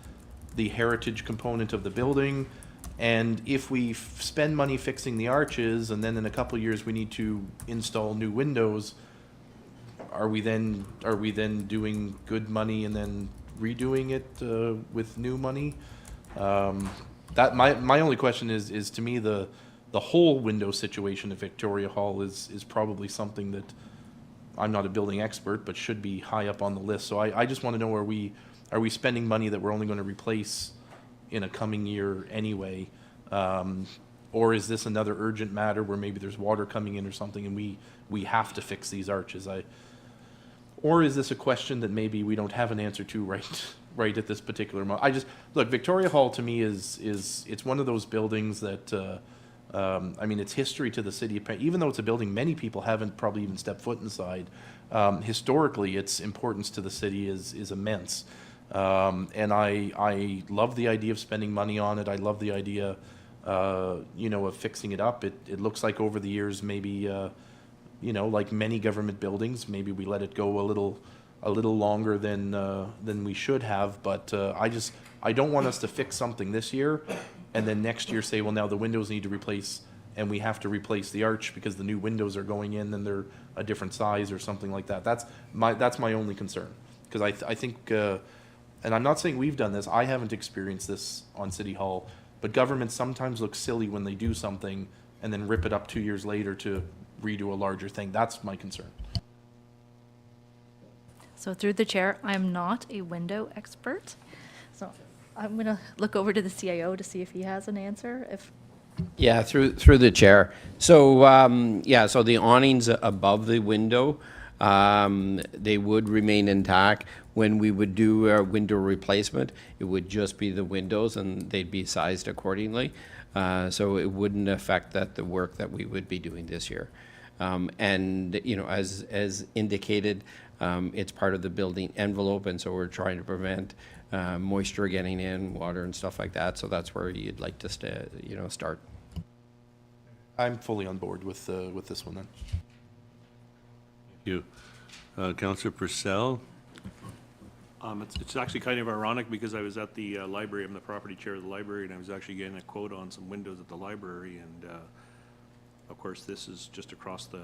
the heritage component of the building? And if we spend money fixing the arches, and then in a couple of years we need to install new windows, are we then doing good money and then redoing it with new money? That my only question is to me the whole window situation at Victoria Hall is probably something that I'm not a building expert, but should be high up on the list. So I just want to know, are we spending money that we're only going to replace in a coming year anyway? Or is this another urgent matter where maybe there's water coming in or something and we have to fix these arches? Or is this a question that maybe we don't have an answer to right at this particular moment? Look, Victoria Hall to me is it's one of those buildings that I mean, it's history to the city. Even though it's a building many people haven't probably even stepped foot inside, historically its importance to the city is immense. And I love the idea of spending money on it. I love the idea, of fixing it up. It looks like over the years maybe you know, like many government buildings, maybe we let it go a little longer than we should have, but I don't want us to fix something this year and then next year say, well, now the windows need to replace and we have to replace the arch because the new windows are going in and they're a different size or something like that. That's my only concern. Because I think, and I'm not saying we've done this, I haven't experienced this on City Hall, but governments sometimes look silly when they do something and then rip it up 2 years later to redo a larger thing. That's my concern. So through the chair, I'm not a window expert. So I'm going to look over to the CIO to see if he has an answer. Yeah, through the chair. So, so the awnings above the window, they would remain intact. When we would do a window replacement, it would just be the windows and they'd be sized accordingly. So it wouldn't affect the work that we would be doing this year. And, you know, as indicated, it's part of the building envelope, and so we're trying to prevent moisture getting in, water and stuff like that. So that's where you'd like to start. I'm fully on board with this one then. Thank you. Councillor Purcell? It's actually kind of ironic because I was at the library, I'm the property chair of the library, and I was actually getting a quote on some windows at the library, and of course this is just across the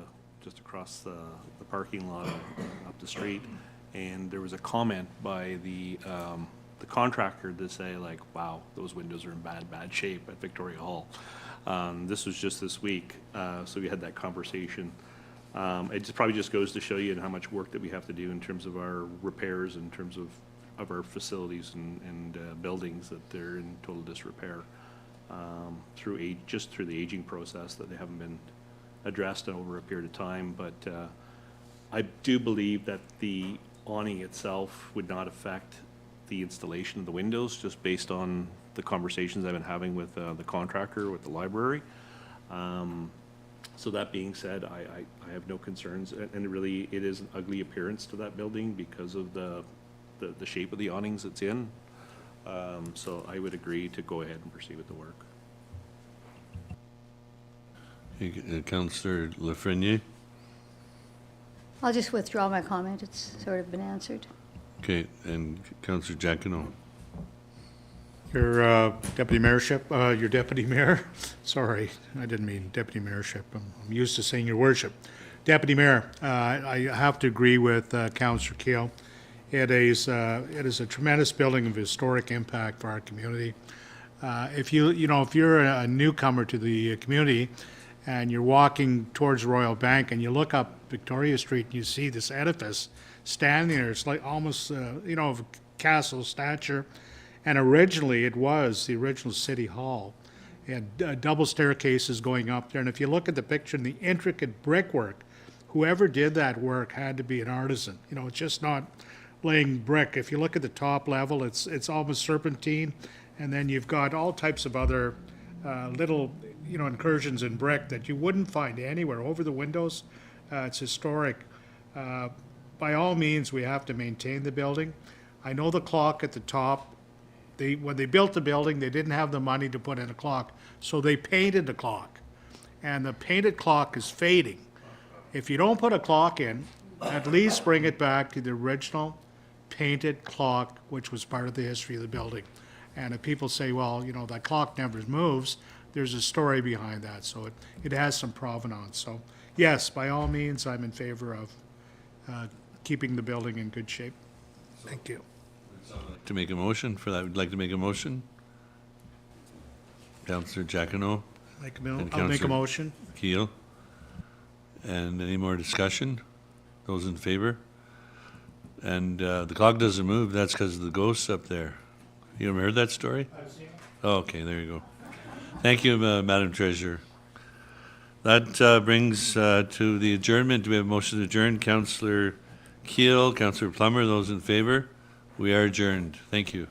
parking lot up the street, and there was a comment by the contractor to say, like, wow, those windows are in bad shape at Victoria Hall. This was just this week, so we had that conversation. It probably just goes to show you how much work that we have to do in terms of our repairs, in terms of our facilities and buildings, that they're in total disrepair through the aging process, that they haven't been addressed over a period of time. But I do believe that the awning itself would not affect the installation of the windows, just based on the conversations I've been having with the contractor, with the library. So that being said, I have no concerns, and really it is an ugly appearance to that building because of the shape of the awnings it's in. So I would agree to go ahead and proceed with the work. Councillor Lafreniere? I'll just withdraw my comment. It's sort of been answered. Okay, and Councillor Giacono? Your deputy mayorship, your deputy mayor, sorry, I didn't mean deputy mayorship. I'm used to saying your worship. Deputy mayor, I have to agree with Councillor Keel. It is a tremendous building of historic impact for our community. If you're a newcomer to the community and you're walking towards Royal Bank and you look up Victoria Street and you see this edifice standing there, it's like almost of a castle stature. And originally, it was the original City Hall. It had double staircases going up there. And if you look at the picture and the intricate brickwork, whoever did that work had to be an artisan. It's just not laying brick. If you look at the top level, it's almost serpentine. And then you've got all types of other little, incursions in brick that you wouldn't find anywhere. Over the windows, it's historic. By all means, we have to maintain the building. I know the clock at the top, when they built the building, they didn't have the money to put in a clock, so they painted the clock. And the painted clock is fading. If you don't put a clock in, at least bring it back to the original painted clock, which was part of the history of the building. And if people say, well, that clock never moves, there's a story behind that, so it has some provenance. So yes, by all means, I'm in favor of keeping the building in good shape. Thank you. To make a motion for that, would like to make a motion? Councillor Giacono? I'll make a motion. Keel? And any more discussion? Those in favor? And the clock doesn't move, that's because of the ghosts up there. You ever heard that story? I've seen it. Oh, okay, there you go. Thank you, Madam Treasurer. That brings to the adjournment. Do we have a motion to adjourn? Councillor Keel, Councillor Plummer, those in favor? We are adjourned. Thank you.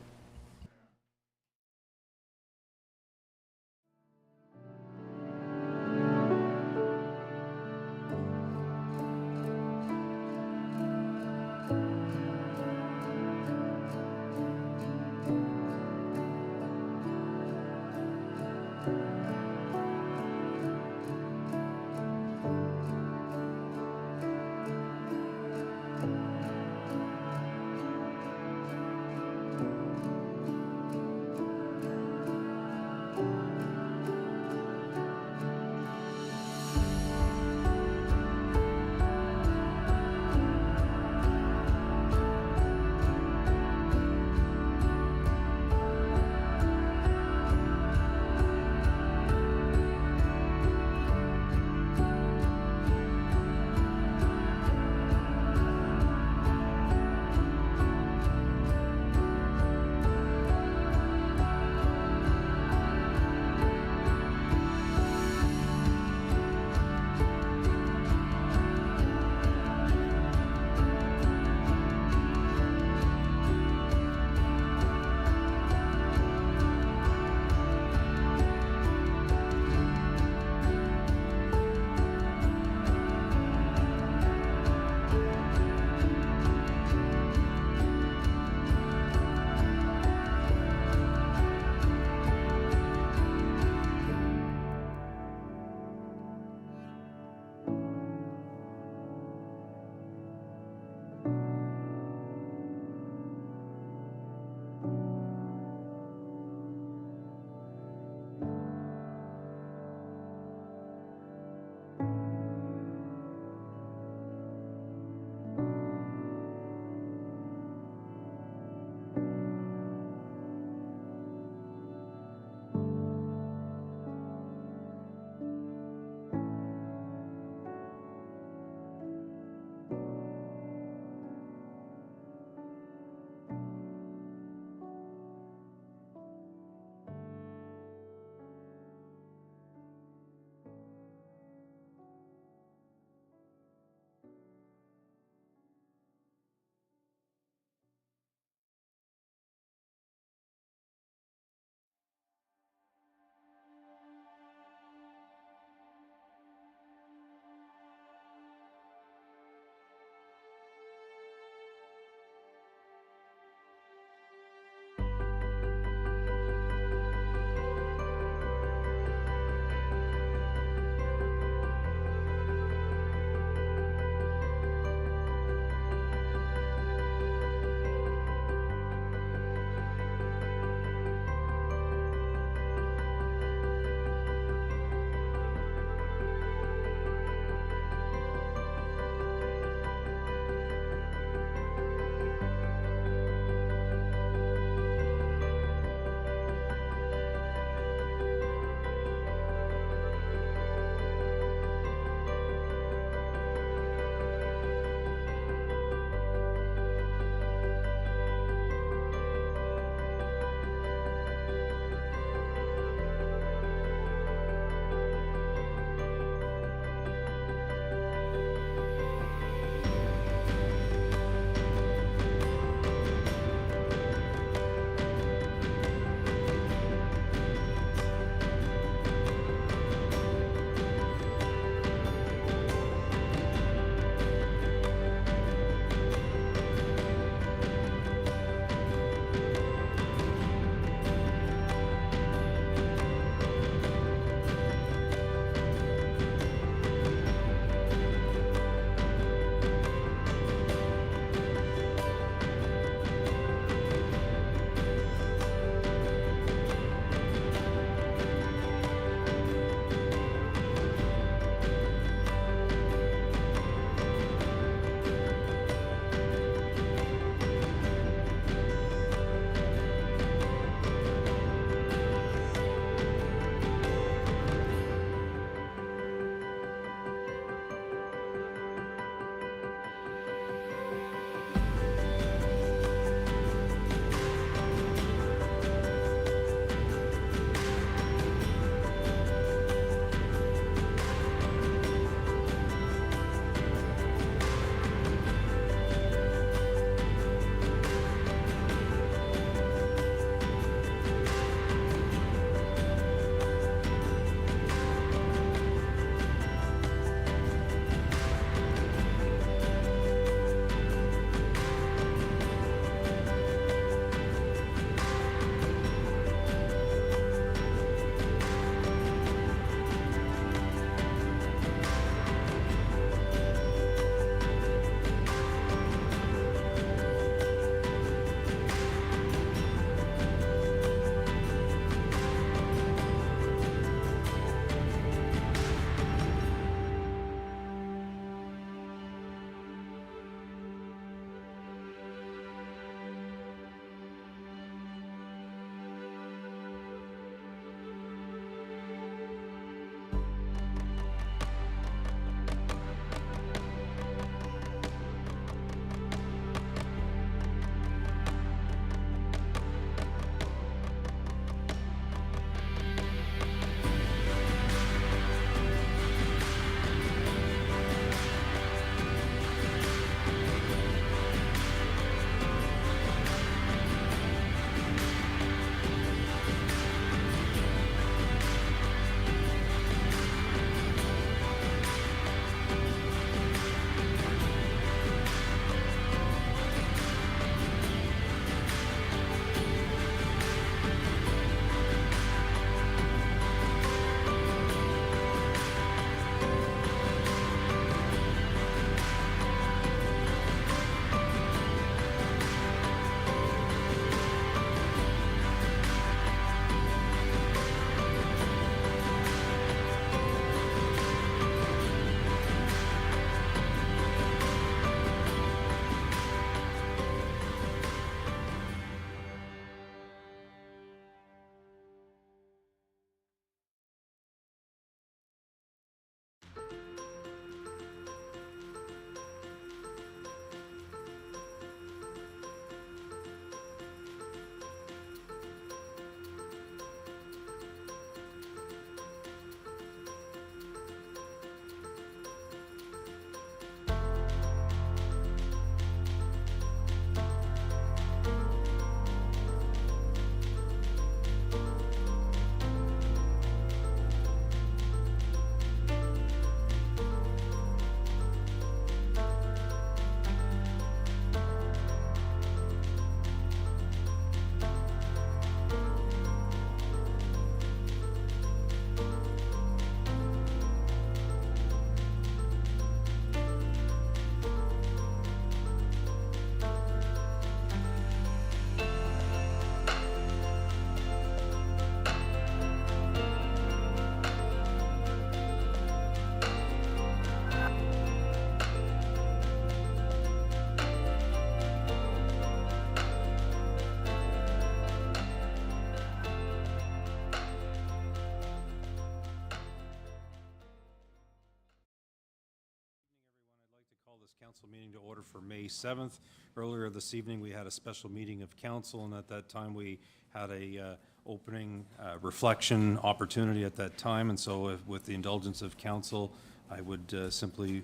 council meeting to order for May 7th. Earlier this evening, we had a special meeting of council, and at that time, we had a opening reflection opportunity at that time, and so with the indulgence of council, I would simply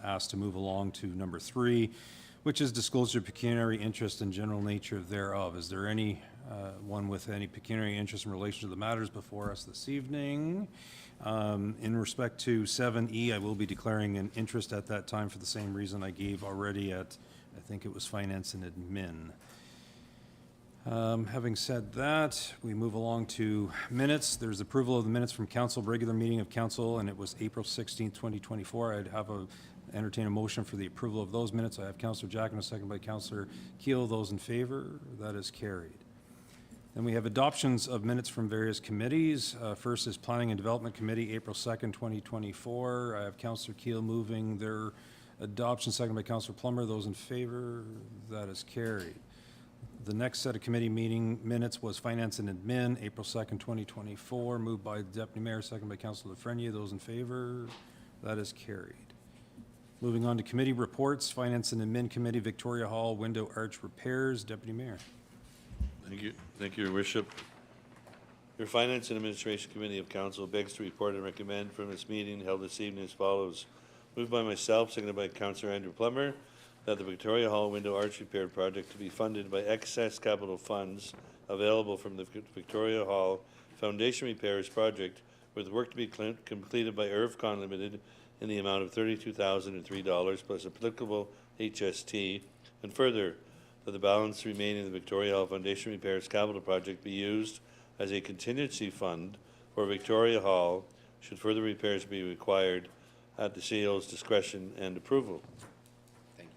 ask to move along to number 3, which is disclosure of pecuniary interest and general nature thereof. Is there any one with any pecuniary interest in relation to the matters before us this evening? In respect to 7E, I will be declaring an interest at that time for the same reason I gave already at, I think it was Finance and Admin. Having said that, we move along to minutes. There's approval of the minutes from council, regular meeting of council, and it was April 16th, 2024. I'd have entertain a motion for the approval of those minutes. I have Councillor Jack and a second by Councillor Keel. Those in favor? That is carried. Then we have adoptions of minutes from various committees. First is Planning and Development Committee, April 2nd, 2024. I have Councillor Keel moving their adoption, second by Councillor Plummer. Those in favor? That is carried. The next set of committee meeting minutes was Finance and Admin, April 2nd, 2024, moved by the Deputy Mayor, second by Councillor Lafreniere. Those in favor? That is carried. Moving on to committee reports, Finance and Admin Committee, Victoria Hall, Window Arch Repairs. Deputy Mayor. Thank you, Your Worship. Your Finance and Administration Committee of Council begs to report and recommend from its meeting held this evening as follows. Moved by myself, seconded by Councillor Andrew Plummer, that the Victoria Hall Window Arch Repair Project to be funded by excess capital funds available from the Victoria Hall Foundation Repairs Project, with work to be completed by IRVCON Limited in the amount of $32,003 plus applicable HST, and further, that the balance remaining in the Victoria Hall Foundation Repairs Capital Project be used as a contingency fund for Victoria Hall should further repairs be required at the CEO's discretion and approval. Thank you.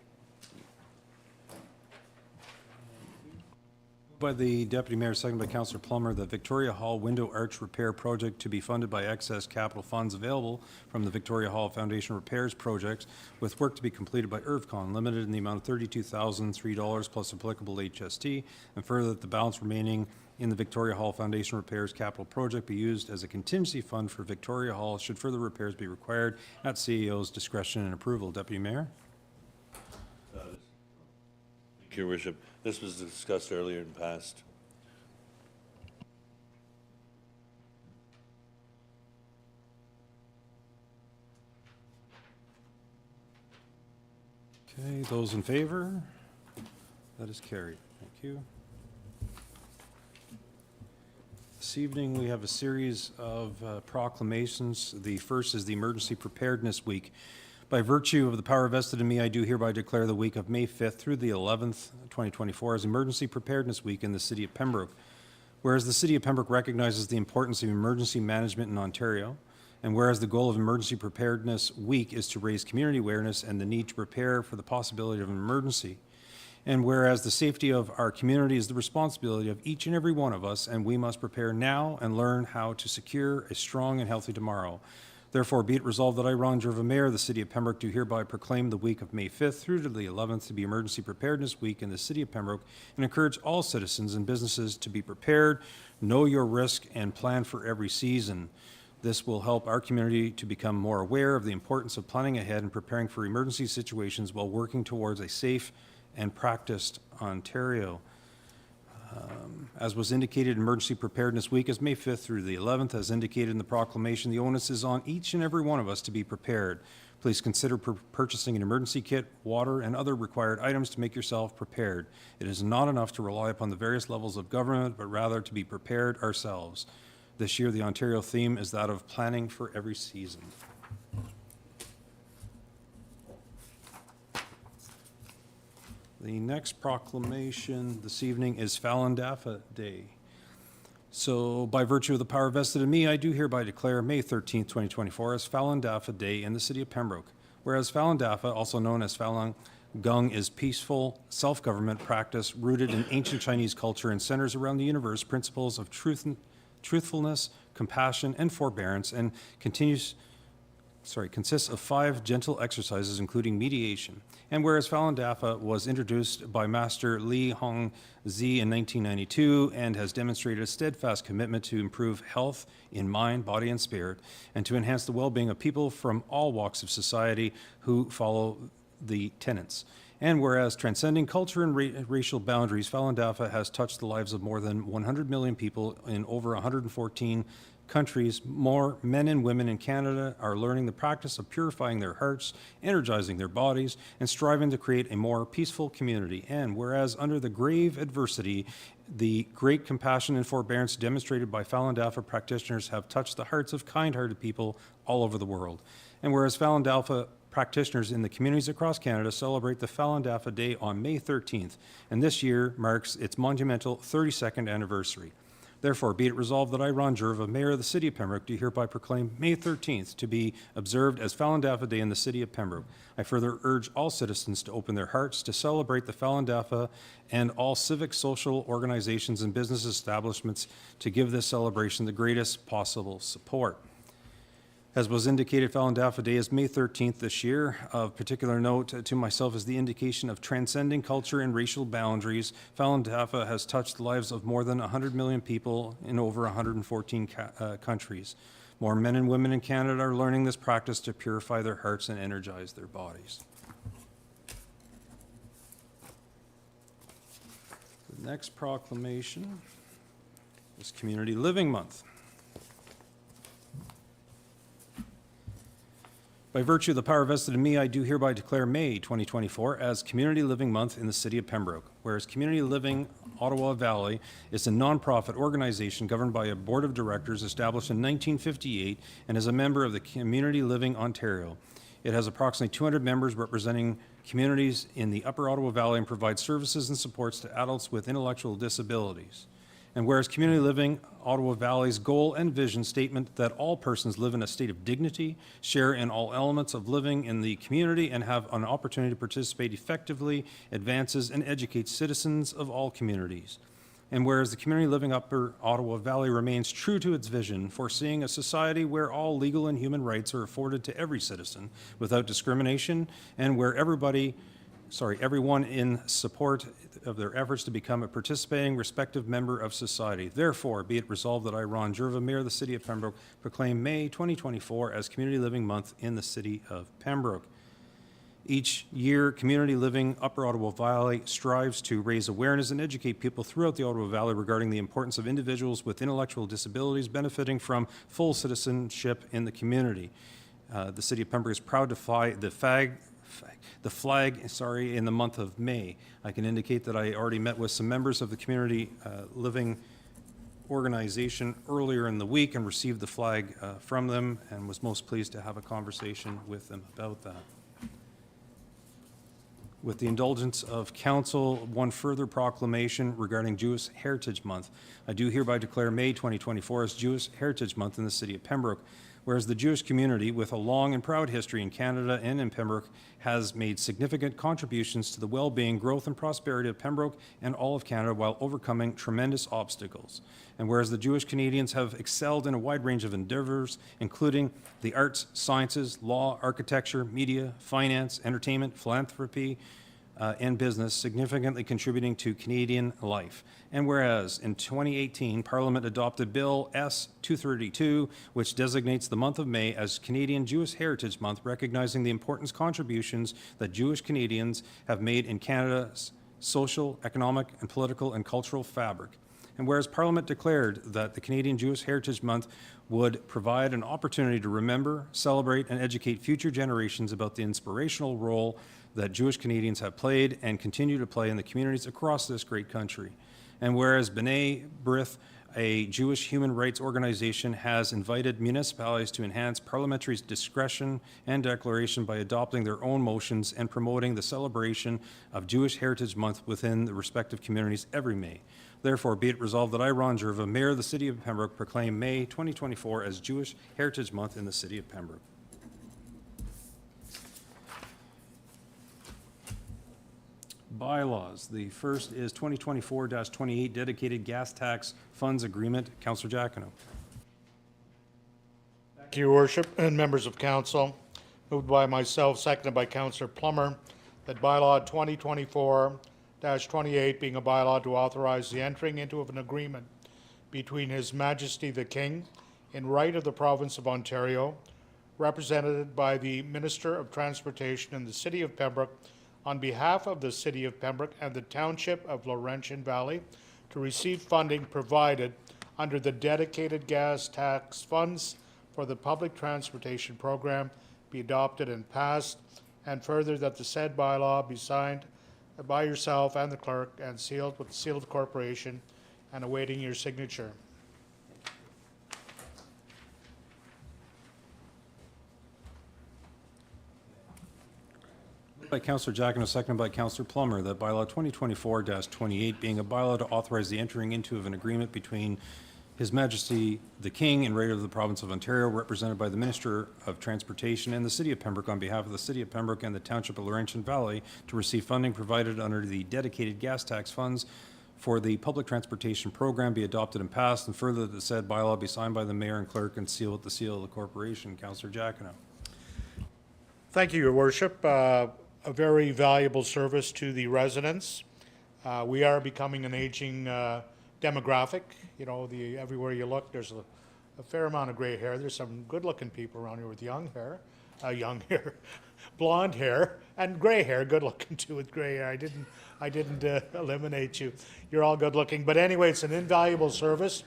By the Deputy Mayor, second by Councillor Plummer, the Victoria Hall Window Arch Repair Project to be funded by excess capital funds available from the Victoria Hall Foundation Repairs Project, with work to be completed by IRVCON Limited in the amount of $32,003 plus applicable HST, and further that the balance remaining in the Victoria Hall Foundation Repairs Capital Project be used as a contingency fund for Victoria Hall should further repairs be required at CEO's discretion and approval. Deputy Mayor? Thank you, Your Worship. This was discussed earlier in past. Okay, those in favor? That is carried. Thank you. This evening, we have a series of proclamations. The first is the Emergency Preparedness Week. By virtue of the power vested in me, I do hereby declare the week of May 5th through the 11th, 2024, as Emergency Preparedness Week in the City of Pembroke. Whereas the City of Pembroke recognizes the importance of emergency management in Ontario, and whereas the goal of Emergency Preparedness Week is to raise community awareness and the need to prepare for the possibility of an emergency, and whereas the safety of our community is the responsibility of each and every one of us, and we must prepare now and learn how to secure a strong and healthy tomorrow. Therefore, be it resolved that I, Ron Gerva, Mayor of the City of Pembroke, do hereby proclaim the week of May 5th through to the 11th to be Emergency Preparedness Week in the City of Pembroke, and encourage all citizens and businesses to be prepared, know your risk, and plan for every season. This will help our community to become more aware of the importance of planning ahead and preparing for emergency situations while working towards a safe and practiced Ontario. As was indicated, Emergency Preparedness Week is May 5th through the 11th. As indicated in the proclamation, the onus is on each and every one of us to be prepared. Please consider purchasing an emergency kit, water, and other required items to make yourself prepared. It is not enough to rely upon the various levels of government, but rather to be prepared ourselves. This year, the Ontario theme is that of planning for every season. The next proclamation this evening is Falun-Dafa Day. So by virtue of the power vested in me, I do hereby declare May 13th, 2024 as Falun-Dafa Day in the City of Pembroke. Whereas Falun-Dafa, also known as Falun Gong, is peaceful self-government practice rooted in ancient Chinese culture and centers around the universe principles of truthfulness, compassion, and forbearance, and consists of 5 gentle exercises, including mediation. And whereas Falun-Dafa was introduced by Master Li Hongzhi in 1992 and has demonstrated a steadfast commitment to improve health in mind, body, and spirit, and to enhance the well-being of people from all walks of society who follow the tenants. And whereas transcending culture and racial boundaries, Falun Dafa has touched the lives of more than 100 million people in over 114 countries. More men and women in Canada are learning the practice of purifying their hearts, energizing their bodies, and striving to create a more peaceful community. And whereas under the grave adversity, the great compassion and forbearance demonstrated by Falun Dafa practitioners have touched the hearts of kind-hearted people all over the world. And whereas Falun Dafa practitioners in the communities across Canada celebrate the Falun Dafa Day on May 13th, and this year marks its monumental 32nd anniversary. Therefore, be it resolved that I, Ron Jerva, Mayor of the City of Pembroke, do hereby proclaim May 13th to be observed as Falun Dafa Day in the City of Pembroke. I further urge all citizens to open their hearts to celebrate the Falun Dafa and all civic, social organizations and business establishments to give this celebration the greatest possible support. As was indicated, Falun Dafa Day is May 13th this year. Of particular note to myself is the indication of transcending culture and racial boundaries. Falun Dafa has touched the lives of more than 100 million people in over 114 countries. More men and women in Canada are learning this practice to purify their hearts and energize their bodies. The next proclamation is Community Living Month. By virtue of the power vested in me, I do hereby declare May 2024 as Community Living Month in the City of Pembroke, whereas Community Living Ottawa Valley is a nonprofit organization governed by a board of directors established in 1958 and is a member of the Community Living Ontario. It has approximately 200 members representing communities in the Upper Ottawa Valley and provides services and supports to adults with intellectual disabilities. And whereas Community Living Ottawa Valley's goal and vision statement that all persons live in a state of dignity, share in all elements of living in the community, and have an opportunity to participate effectively, advances and educates citizens of all communities. And whereas the Community Living Upper Ottawa Valley remains true to its vision, foreseeing a society where all legal and human rights are afforded to every citizen without discrimination, and where everyone in support of their efforts to become a participating, respective member of society. Therefore, be it resolved that I, Ron Jerva, Mayor of the City of Pembroke, proclaim May 2024 as Community Living Month in the City of Pembroke. Each year, Community Living Upper Ottawa Valley strives to raise awareness and educate people throughout the Ottawa Valley regarding the importance of individuals with intellectual disabilities benefiting from full citizenship in the community. The City of Pembroke is proud to fly the flag in the month of May. I can indicate that I already met with some members of the Community Living organization earlier in the week and received the flag from them and was most pleased to have a conversation with them about that. With the indulgence of council, one further proclamation regarding Jewish Heritage Month. I do hereby declare May 2024 as Jewish Heritage Month in the City of Pembroke, whereas the Jewish community, with a long and proud history in Canada and in Pembroke, has made significant contributions to the well-being, growth, and prosperity of Pembroke and all of Canada while overcoming tremendous obstacles. And whereas the Jewish Canadians have excelled in a wide range of endeavors, including the arts, sciences, law, architecture, media, finance, entertainment, philanthropy, and business, significantly contributing to Canadian life. And whereas in 2018, Parliament adopted Bill S-232, which designates the month of May as Canadian Jewish Heritage Month, recognizing the important contributions that Jewish Canadians have made in Canada's social, economic, and political and cultural fabric. And whereas Parliament declared that the Canadian Jewish Heritage Month would provide an opportunity to remember, celebrate, and educate future generations about the inspirational role that Jewish Canadians have played and continue to play in the communities across this great country. And whereas B'nai B'rith, a Jewish human rights organization, has invited municipalities to enhance parliamentary discretion and declaration by adopting their own motions and promoting the celebration of Jewish Heritage Month within the respective communities every May. Therefore, be it resolved that I, Ron Jerva, Mayor of the City of Pembroke, proclaim May 2024 as Jewish Heritage Month in the City of Pembroke. Bylaws. The first is 2024-28 Dedicated Gas Tax Funds Agreement. Councillor Giacono. Thank you, Your Worship, and members of council. Moved by myself, seconded by Councillor Plummer, that bylaw 2024-28 being a bylaw to authorize the entering into of an agreement between His Majesty the King in right of the Province of Ontario, represented by the Minister of Transportation in the City of Pembroke, on behalf of the City of Pembroke and the Township of Laurentian Valley, to receive funding provided under the dedicated gas tax funds for the public transportation program be adopted and passed, and further that the said bylaw be signed by yourself and the clerk and sealed with the seal of the corporation, and awaiting your signature. Moved by Councillor Giacomo, seconded by Councillor Plummer, that bylaw 2024-28 being a bylaw to authorize the entering into of an agreement between His Majesty the King and Raider of the Province of Ontario, represented by the Minister of Transportation and the City of Pembroke, on behalf of the City of Pembroke and the Township of Laurentian Valley, to receive funding provided under the dedicated gas tax funds for the public transportation program be adopted and passed, and further that the said bylaw be signed by the mayor and clerk and sealed with the seal of the corporation. Councillor Giacomo. Thank you, Your Worship. A very valuable service to the residents. We are becoming an aging demographic. You know, everywhere you look, there's a fair amount of gray hair. There's some good-looking people around here with young hair, blonde hair, and gray hair. Good-looking too with gray hair. I didn't eliminate you. You're all good-looking. But anyway, it's an invaluable service,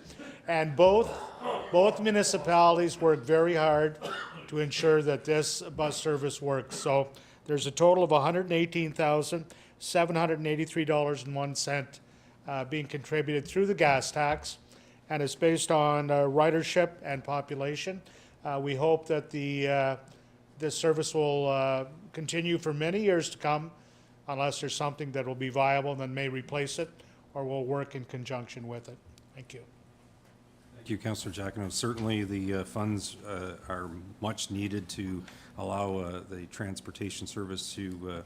and both municipalities work very hard to ensure that this bus service works. So there's a total of $118,783.01 being contributed through the gas tax, and it's based on ridership and population. We hope that this service will continue for many years to come, unless there's something that will be viable and then may replace it, or will work in conjunction with it. Thank you. Thank you, Councillor Giacomo. Certainly, the funds are much needed to allow the transportation service to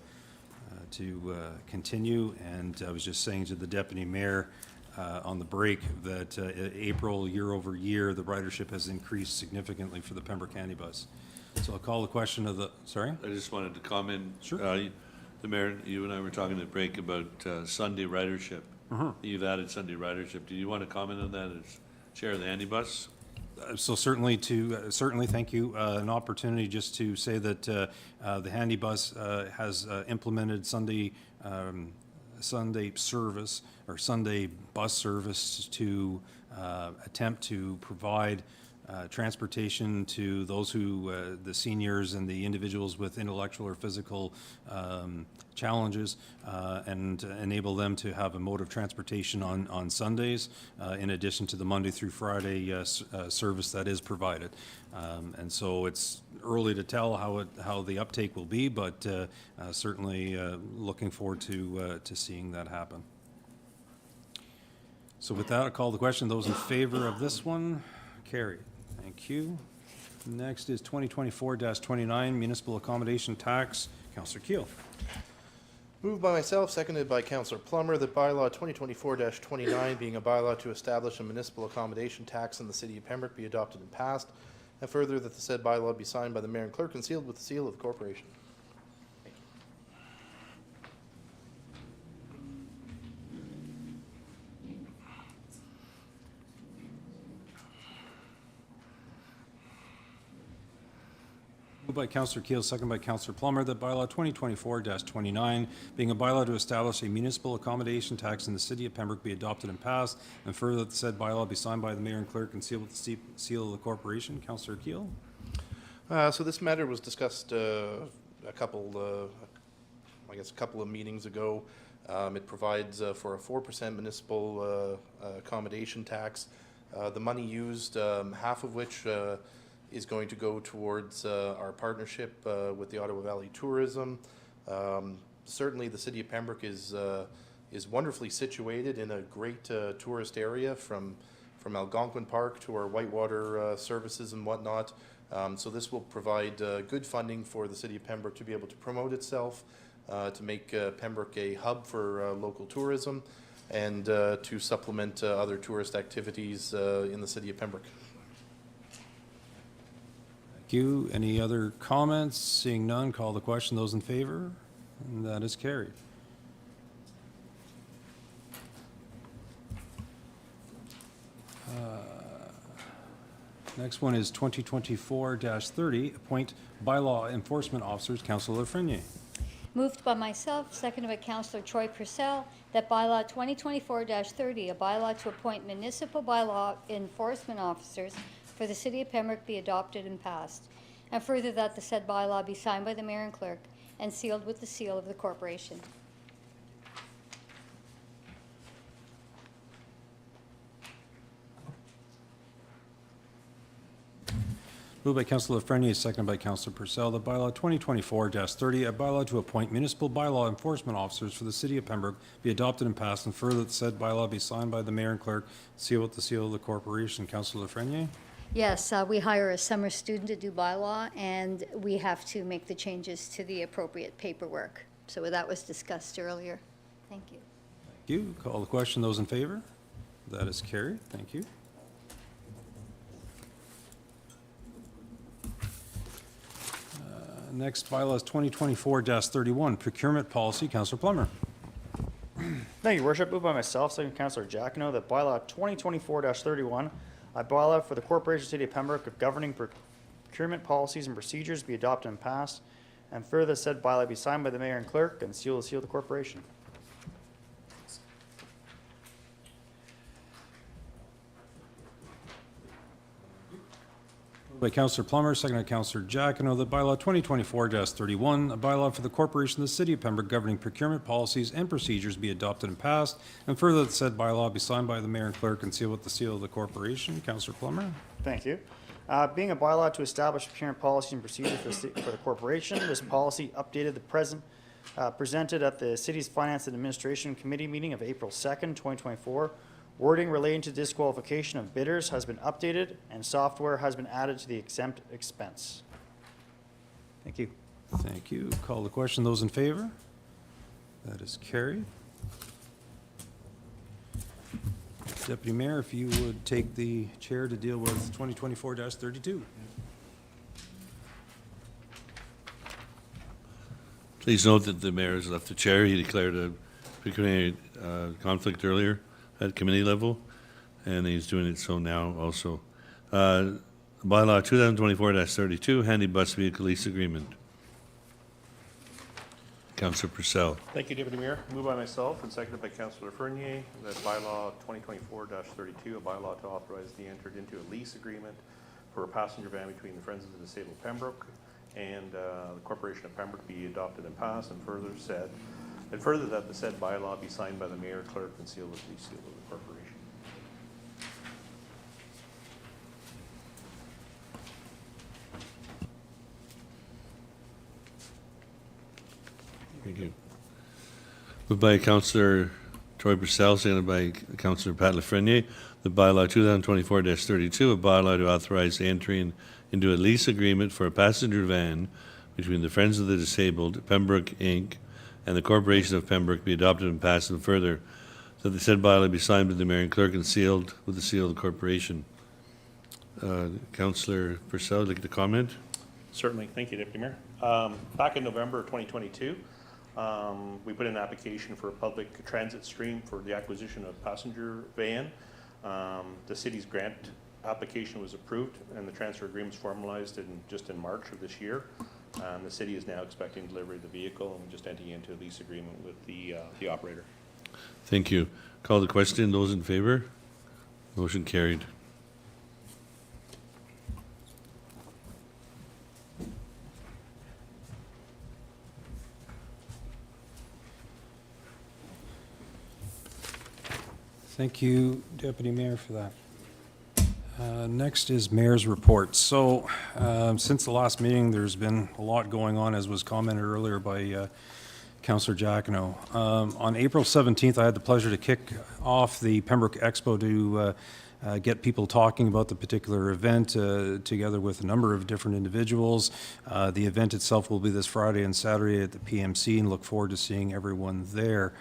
continue. And I was just saying to the Deputy Mayor on the break that April, year over year, the ridership has increased significantly for the Pembroke Handy Bus. So I'll call the question of the, sorry? I just wanted to comment. Sure. The Mayor, you and I were talking at break about Sunday ridership. You've added Sunday ridership. Do you want to comment on that as Chair of the Handy Bus? So certainly thank you. An opportunity just to say that the Handy Bus has implemented Sunday service or Sunday bus service to attempt to provide transportation to those who, the seniors and the individuals with intellectual or physical challenges, and enable them to have a mode of transportation on Sundays, in addition to the Monday through Friday service that is provided. And so it's early to tell how the uptake will be, but certainly looking forward to seeing that happen. So with that, I'll call the question. Those in favor of this one, carried. Thank you. Next is 2024-29, municipal accommodation tax. Councillor Keel. Moved by myself, seconded by Councillor Plummer, that bylaw 2024-29, being a bylaw to establish a municipal accommodation tax in the City of Pembroke, be adopted and passed, and further that the said bylaw be signed by the mayor and clerk and sealed with the seal of the corporation. Moved by Councillor Keel, second by Councillor Plummer, that bylaw 2024-29, being a bylaw to establish a municipal accommodation tax in the City of Pembroke, be adopted and passed, and further that the said bylaw be signed by the mayor and clerk and sealed with the seal of the corporation. Councillor Keel. So this matter was discussed a couple of meetings ago. It provides for a 4% municipal accommodation tax. The money used, half of which is going to go towards our partnership with the Ottawa Valley Tourism. Certainly, the City of Pembroke is wonderfully situated in a great tourist area, from Algonquin Park to our whitewater services and whatnot. So this will provide good funding for the City of Pembroke to be able to promote itself, to make Pembroke a hub for local tourism, and to supplement other tourist activities in the City of Pembroke. Thank you. Any other comments? Seeing none, call the question. Those in favor? And that is carried. Next one is 2024-30, appoint bylaw enforcement officers. Councillor Lafreniere. Moved by myself, seconded by Councillor Troy Purcell, that bylaw 2024-30, a bylaw to appoint municipal bylaw enforcement officers for the city of Pembroke, be adopted and passed. And further, that the said bylaw be signed by the mayor and clerk and sealed with the seal of the corporation. Moved by Councillor Lafreniere, seconded by Councillor Purcell, that bylaw 2024-30, a bylaw to appoint municipal bylaw enforcement officers for the city of Pembroke, be adopted and passed, and further that said bylaw be signed by the mayor and clerk, sealed with the seal of the corporation. Councillor Lafreniere. Yes, we hire a summer student to do bylaw, and we have to make the changes to the appropriate paperwork. So that was discussed earlier. Thank you. Thank you. Call the question. Those in favor? That is carried. Thank you. Next bylaw is 2024-31, procurement policy. Councillor Plummer. Thank you, Worship. Moved by myself, second Councillor Giacono, that bylaw 2024-31, a bylaw for the Corporation City of Pembroke of governing procurement policies and procedures be adopted and passed, and further said bylaw be signed by the mayor and clerk and seal of the corporation. By Councillor Plummer, second by Councillor Giacono, that bylaw 2024-31, a bylaw for the corporation of the city of Pembroke governing procurement policies and procedures be adopted and passed, and further that said bylaw be signed by the mayor and clerk and sealed with the seal of the corporation. Councillor Plummer. Thank you. Being a bylaw to establish procurement policy and procedures for the corporation, this policy updated the presented at the city's Finance and Administration Committee meeting of April 2nd, 2024. Wording relating to disqualification of bidders has been updated, and software has been added to the exempt expense. Thank you. Thank you. Call the question. Those in favor? That is carried. Deputy Mayor, if you would take the chair to deal with 2024-32. Please note that the mayor has left the chair. He declared a pecuniary conflict earlier at committee level, and he's doing it so now also. Bylaw 2024-32, handy bus vehicle lease agreement. Councillor Purcell. Thank you, Deputy Mayor. Moved by myself and seconded by Councillor Fernier that bylaw 2024-32, a bylaw to authorize the entered into a lease agreement for a passenger van between the Friends of the Disabled Pembroke and the Corporation of Pembroke be adopted and passed, and further that the said bylaw be signed by the mayor, clerk, and sealed with the seal of the corporation. Thank you. Moved by Councillor Troy Purcell, seconded by Councillor Pat Lafreniere, the bylaw 2024-32, a bylaw to authorize the entering into a lease agreement for a passenger van between the Friends of the Disabled, Pembroke, Inc., and the Corporation of Pembroke be adopted and passed, and further that the said bylaw be signed by the mayor and clerk and sealed with the seal of the corporation. Councillor Purcell, would you like to comment? Certainly. Thank you, Deputy Mayor. Back in November of 2022, we put in an application for a public transit stream for the acquisition of passenger van. The city's grant application was approved and the transfer agreement was formalized just in March of this year. The city is now expecting delivery of the vehicle and just entering into a lease agreement with the operator. Thank you. Call the question. Those in favor? Motion carried. Thank you, Deputy Mayor, for that. Next is Mayor's report. So, since the last meeting, there's been a lot going on, as was commented earlier by Councillor Giacono. On April 17th, I had the pleasure to kick off the Pembroke Expo to get people talking about the particular event, together with a number of different individuals. The event itself will be this Friday and Saturday at the PMC, and look forward to seeing everyone there.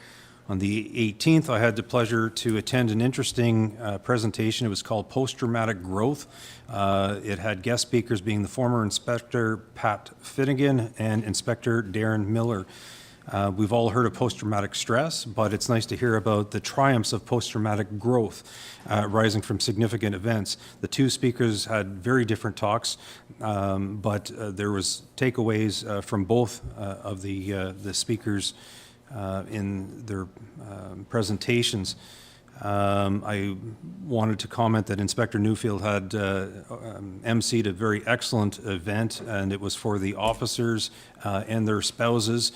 On the 18th, I had the pleasure to attend an interesting presentation. It was called Post-Traumatic Growth. It had guest speakers being the former Inspector Pat Finnegan and Inspector Darren Miller. We've all heard of post-traumatic stress, but it's nice to hear about the triumphs of post-traumatic growth rising from significant events. The two speakers had very different talks, but there was takeaways from both of the speakers in their presentations. I wanted to comment that Inspector Newfield had emceed a very excellent event, and it was for the officers and their spouses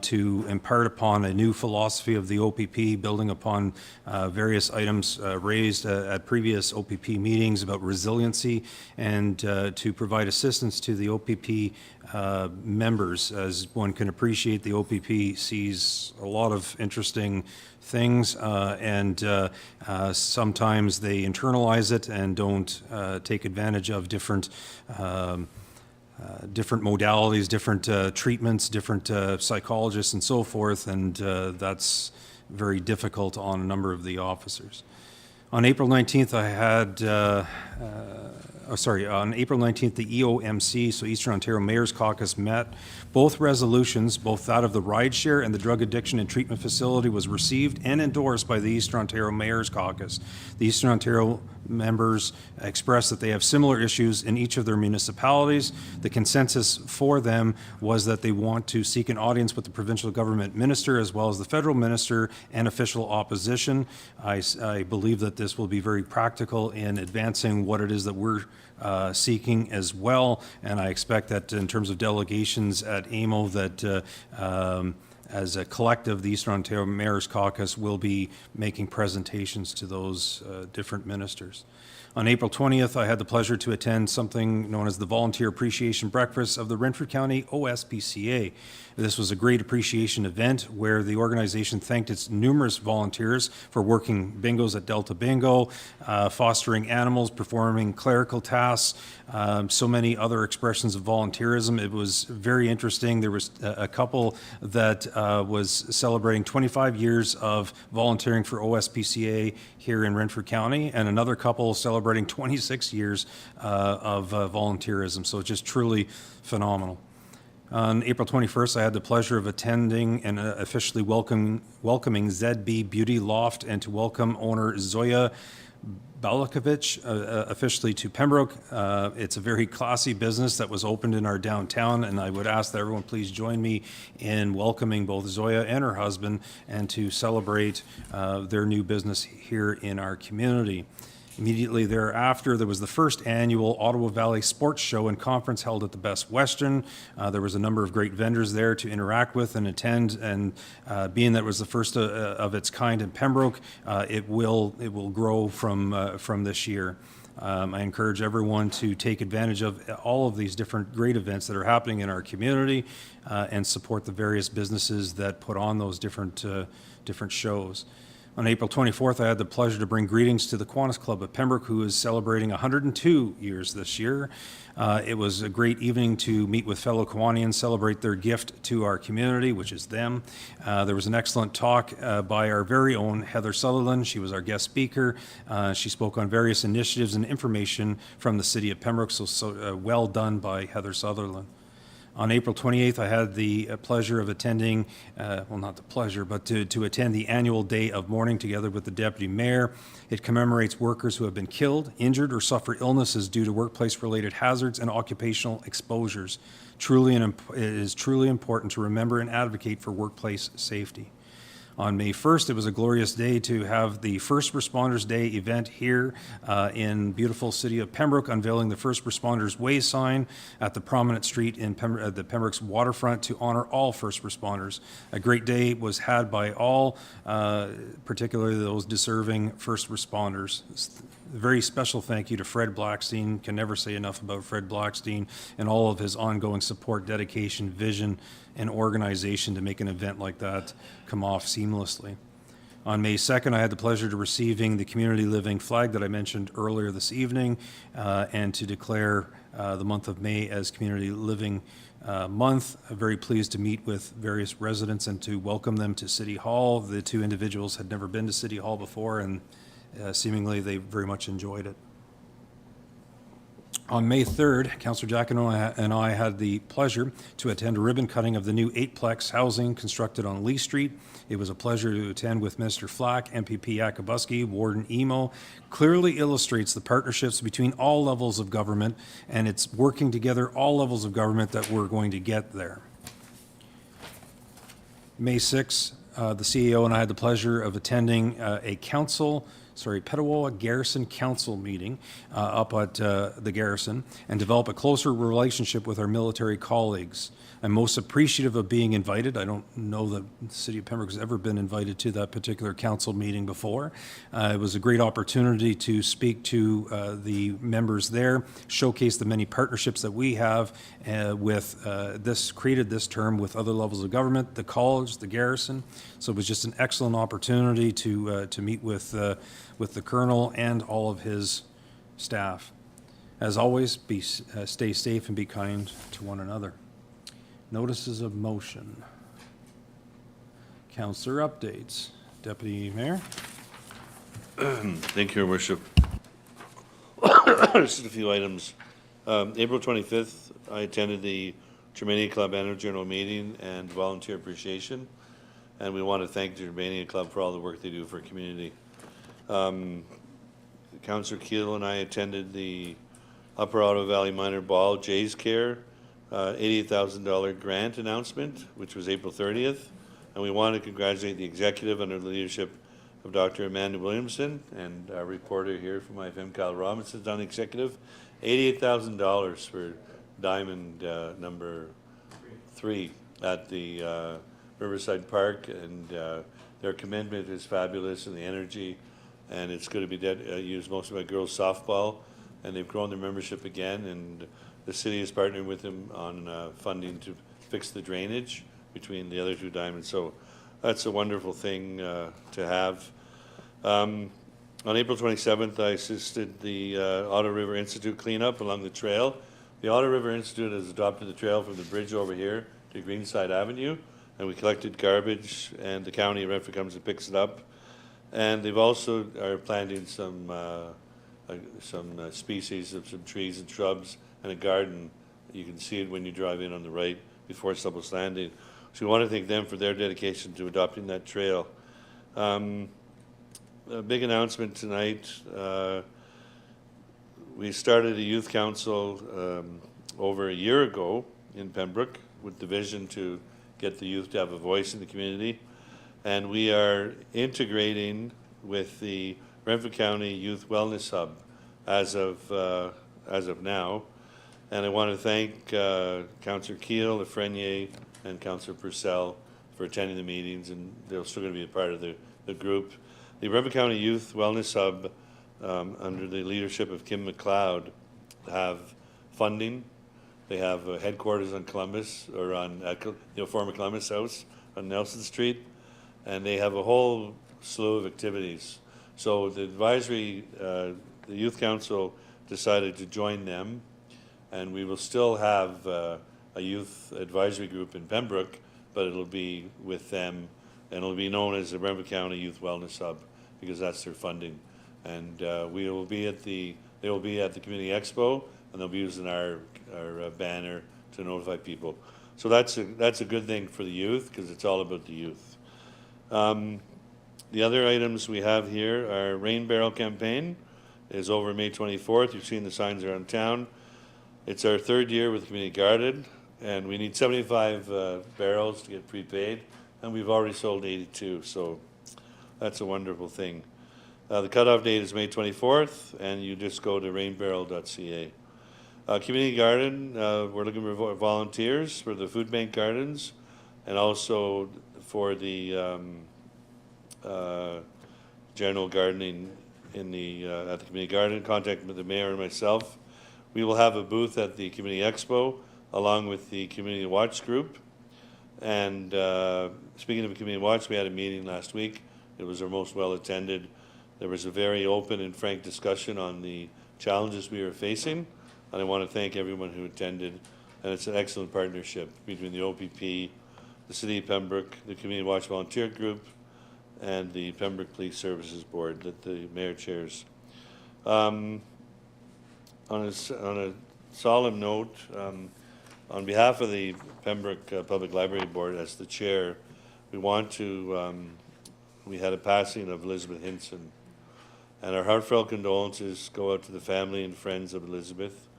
to impart upon a new philosophy of the OPP, building upon various items raised at previous OPP meetings about resiliency, and to provide assistance to the OPP members. As one can appreciate, the OPP sees a lot of interesting things, and sometimes they internalize it and don't take advantage of different modalities, different treatments, different psychologists and so forth, and that's very difficult on a number of the officers. On April 19th, on April 19th, the EOMC, so Eastern Ontario Mayor's Caucus, met. Both resolutions, both that of the rideshare and the drug addiction and treatment facility, was received and endorsed by the Eastern Ontario Mayor's Caucus. The Eastern Ontario members expressed that they have similar issues in each of their municipalities. The consensus for them was that they want to seek an audience with the provincial government minister as well as the federal minister and official opposition. I believe that this will be very practical in advancing what it is that we're seeking as well, and I expect that in terms of delegations at AMO that as a collective, the Eastern Ontario Mayor's Caucus will be making presentations to those different ministers. On April 20th, I had the pleasure to attend something known as the Volunteer Appreciation Breakfast of the Renfrew County OSPCA. This was a great appreciation event where the organization thanked its numerous volunteers for working bingos at Delta Bingo, fostering animals, performing clerical tasks, so many other expressions of volunteerism. It was very interesting. There was a couple that was celebrating 25 years of volunteering for OSPCA here in Renfrew County, and another couple celebrating 26 years of volunteerism. So just truly phenomenal. On April 21st, I had the pleasure of attending and officially welcoming ZB Beauty Loft, and to welcome owner Zoya Balakovich officially to Pembroke. It's a very classy business that was opened in our downtown, and I would ask that everyone please join me in welcoming both Zoya and her husband and to celebrate their new business here in our community. Immediately thereafter, there was the first annual Ottawa Valley Sports Show and Conference held at the Best Western. There was a number of great vendors there to interact with and attend, and being that it was the first of its kind in Pembroke, it will grow from this year. I encourage everyone to take advantage of all of these different great events that are happening in our community and support the various businesses that put on those different shows. On April 24th, I had the pleasure to bring greetings to the Kiwanis Club of Pembroke, who is celebrating 102 years this year. It was a great evening to meet with fellow Kiwanians, celebrate their gift to our community, which is them. There was an excellent talk by our very own Heather Sutherland. She was our guest speaker. She spoke on various initiatives and information from the city of Pembroke, so well done by Heather Sutherland. On April 28th, I had the pleasure of attending, well, not the pleasure, but to attend the annual Day of Mourning together with the Deputy Mayor. It commemorates workers who have been killed, injured, or suffer illnesses due to workplace-related hazards and occupational exposures. It is truly important to remember and advocate for workplace safety. On May 1st, it was a glorious day to have the First Responders Day event here in beautiful city of Pembroke, unveiling the First Responders Way sign at the prominent street in the Pembroke's waterfront to honor all first responders. A great day was had by all, particularly those deserving first responders. A very special thank you to Fred Blackstein. Can never say enough about Fred Blackstein and all of his ongoing support, dedication, vision, and organization to make an event like that come off seamlessly. On May 2nd, I had the pleasure to receiving the Community Living flag that I mentioned earlier this evening, and to declare the month of May as Community Living Month. I'm very pleased to meet with various residents and to welcome them to City Hall. The two individuals had never been to City Hall before, and seemingly they very much enjoyed it. On May 3rd, Councillor Giacono and I had the pleasure to attend a ribbon cutting of the new 8-plex housing constructed on Lee Street. It was a pleasure to attend with Minister Flack, MPP Akabuski, Warden Emo. Clearly illustrates the partnerships between all levels of government, and it's working together, all levels of government, that we're going to get there. May 6th, the CEO and I had the pleasure of attending Petawawa Garrison Council meeting up at the Garrison, and develop a closer relationship with our military colleagues. I'm most appreciative of being invited. I don't know that the City of Pembroke has ever been invited to that particular council meeting before. It was a great opportunity to speak to the members there, showcase the many partnerships that we have created this term with other levels of government, the college, the Garrison. So it was just an excellent opportunity to meet with the Colonel and all of his staff. As always, stay safe and be kind to one another. Notices of motion. Councillor updates. Deputy Mayor? Thank you, Your Worship. Just a few items. April 25th, I attended the Germania Club Annual General Meeting and Volunteer Appreciation, and we want to thank the Germania Club for all the work they do for our community. Councillor Keel and I attended the Upper Ottawa Valley Minor Ball Jays Care $88,000 grant announcement, which was April 30th, and we want to congratulate the executive under the leadership of Dr. Amanda Williamson and our reporter here from IFM, Kyle Robinson, on the executive. $88,000 for diamond number 3 at the Riverside Park, and their commitment is fabulous, and the energy, and it's going to be used mostly by girls softball, and they've grown their membership again, and the city is partnering with them on funding to fix the drainage between the other 2 diamonds. So that's a wonderful thing to have. On April 27th, I assisted the Ottawa River Institute cleanup along the trail. The Ottawa River Institute has adopted the trail from the bridge over here to Greenside Avenue, and we collected garbage, and the county of Renfrew comes and picks it up. And they've also are planting some species of some trees and shrubs and a garden. You can see it when you drive in on the right before Subbles Landing. So we want to thank them for their dedication to adopting that trail. A big announcement tonight. We started a youth council over a year ago in Pembroke with the vision to get the youth to have a voice in the community. And we are integrating with the Renfrew County Youth Wellness Hub as of now. And I want to thank Councillor Keel, Lafreniere, and Councillor Purcell for attending the meetings, and they're still going to be a part of the group. The Renfrew County Youth Wellness Hub, under the leadership of Kim McLeod, have funding. They have headquarters on Columbus, or on former Columbus House on Nelson Street, and they have a whole slew of activities. So the advisory, the Youth Council decided to join them, and we will still have a youth advisory group in Pembroke, but it'll be with them, and it'll be known as the Renfrew County Youth Wellness Hub, because that's their funding. And they will be at the Community Expo, and they'll be using our banner to notify people. So that's a good thing for the youth, because it's all about the youth. The other items we have here are Rain Barrel campaign is over May 24th. You've seen the signs around town. It's our 3rd year with Community Garden, and we need 75 barrels to get prepaid, and we've already sold 82, so that's a wonderful thing. The cutoff date is May 24th, and you just go to rainbarrel.ca. Community Garden, we're looking for volunteers for the food bank gardens, and also for the general gardening in the at the community garden. Contact with the mayor and myself. We will have a booth at the Community Expo along with the Community Watch group. And speaking of Community Watch, we had a meeting last week. It was our most well attended. There was a very open and frank discussion on the challenges we are facing, and I want to thank everyone who attended. And it's an excellent partnership between the OPP, the City of Pembroke, the Community Watch Volunteer Group, and the Pembroke Police Services Board that the mayor chairs. on a solemn note, on behalf of the Pembroke Public Library Board, as the chair, we want to, we had a passing of Elizabeth Hinson, and our heartfelt condolences go out to the family and friends of Elizabeth.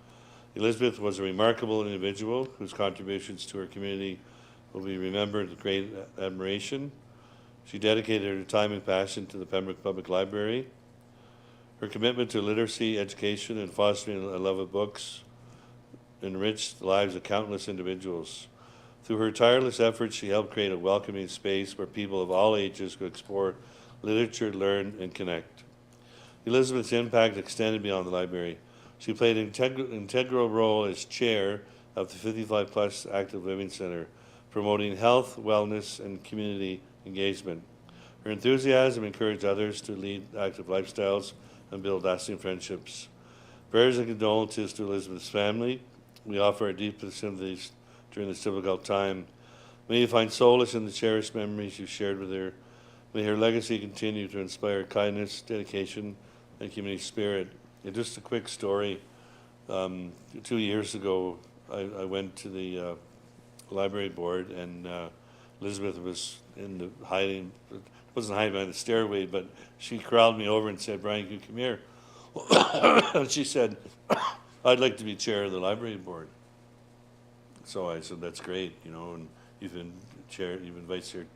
Elizabeth was a remarkable individual whose contributions to her community will be remembered with great admiration. She dedicated her time and passion to the Pembroke Public Library. Her commitment to literacy, education, and fostering a love of books enriched the lives of countless individuals. Through her tireless efforts, she helped create a welcoming space where people of all ages could explore literature, learn, and connect. Elizabeth's impact extended beyond the library. She played an integral role as chair of the 55 Plus Active Living Center, promoting health, wellness, and community engagement. Her enthusiasm encouraged others to lead active lifestyles and build lasting friendships. Prayers and condolences to Elizabeth's family. We offer our deepest sympathies during this difficult time. May you find solace in the cherished memories you shared with her. May her legacy continue to inspire kindness, dedication, and community spirit. And just a quick story. 2 years ago, I went to the library board, and Elizabeth was wasn't hiding behind the stairway, but she corralled me over and said, "Brian, you come here." And she said, "I'd like to be chair of the library board." So I said, "That's great, you know, and you've been vice chair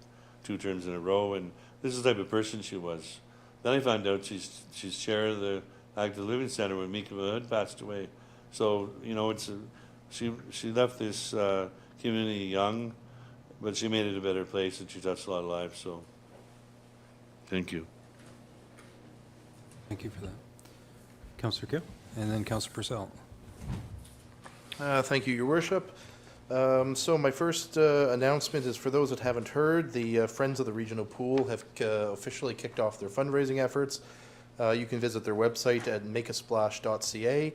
2 terms in a row," and this is the type of person she was. Then I found out she's chair of the Active Living Center when Mika Mahud passed away. So, you know, she left this community young, but she made it a better place, and she touched a lot of lives, so thank you. Thank you for that. Councillor Gill, and then Councillor Purcell. Thank you, Your Worship. So my first announcement is for those that haven't heard, the Friends of the Regional Pool have officially kicked off their fundraising efforts. You can visit their website at makeasplash.ca,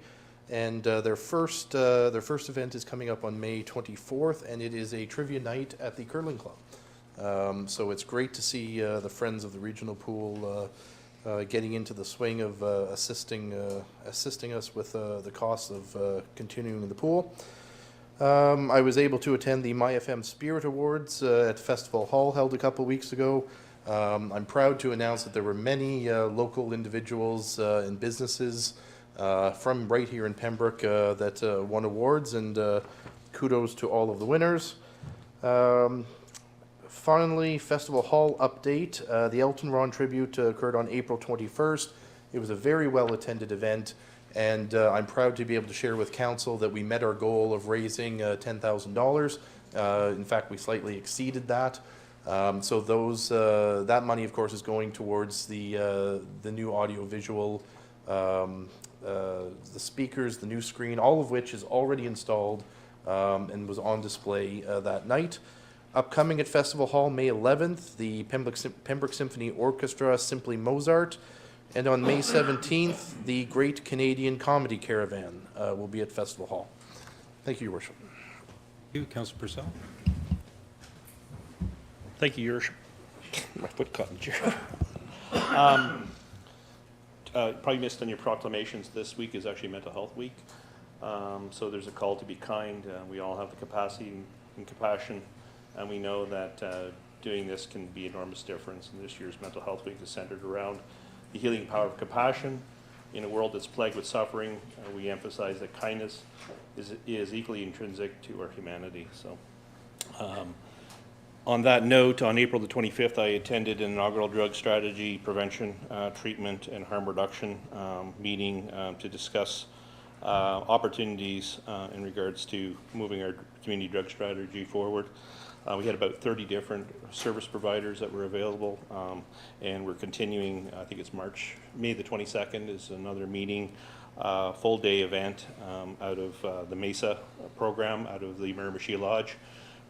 and their first event is coming up on May 24th, and it is a trivia night at the Curling Club. So it's great to see the Friends of the Regional Pool getting into the swing of assisting us with the costs of continuing the pool. I was able to attend the MyFM Spirit Awards at Festival Hall held a couple weeks ago. I'm proud to announce that there were many local individuals and businesses from right here in Pembroke that won awards, and kudos to all of the winners. Finally, Festival Hall update. The Elton Ron tribute occurred on April 21st. It was a very well-attended event, and I'm proud to be able to share with council that we met our goal of raising $10,000. In fact, we slightly exceeded that. So that money, of course, is going towards the new audio-visual, the speakers, the new screen, all of which is already installed and was on display that night. Upcoming at Festival Hall, May 11th, the Pembroke Symphony Orchestra, Simply Mozart. And on May 17th, the Great Canadian Comedy Caravan will be at Festival Hall. Thank you, Your Worship. Thank you, Councillor Purcell. Thank you, Your Worship. My foot caught in the chair. Probably missed on your proclamations. This week is actually Mental Health Week. So there's a call to be kind. We all have the capacity and compassion, and we know that doing this can be an enormous difference. And this year's Mental Health Week is centered around the healing power of compassion. In a world that's plagued with suffering, we emphasize that kindness is equally intrinsic to our humanity. So on that note, on April the 25th, I attended an inaugural drug strategy, prevention, treatment, and harm reduction meeting to discuss opportunities in regards to moving our community drug strategy forward. We had about 30 different service providers that were available, and we're continuing, I think it's May the 22nd is another meeting, full day event out of the MESA program, out of the Miramichi Lodge,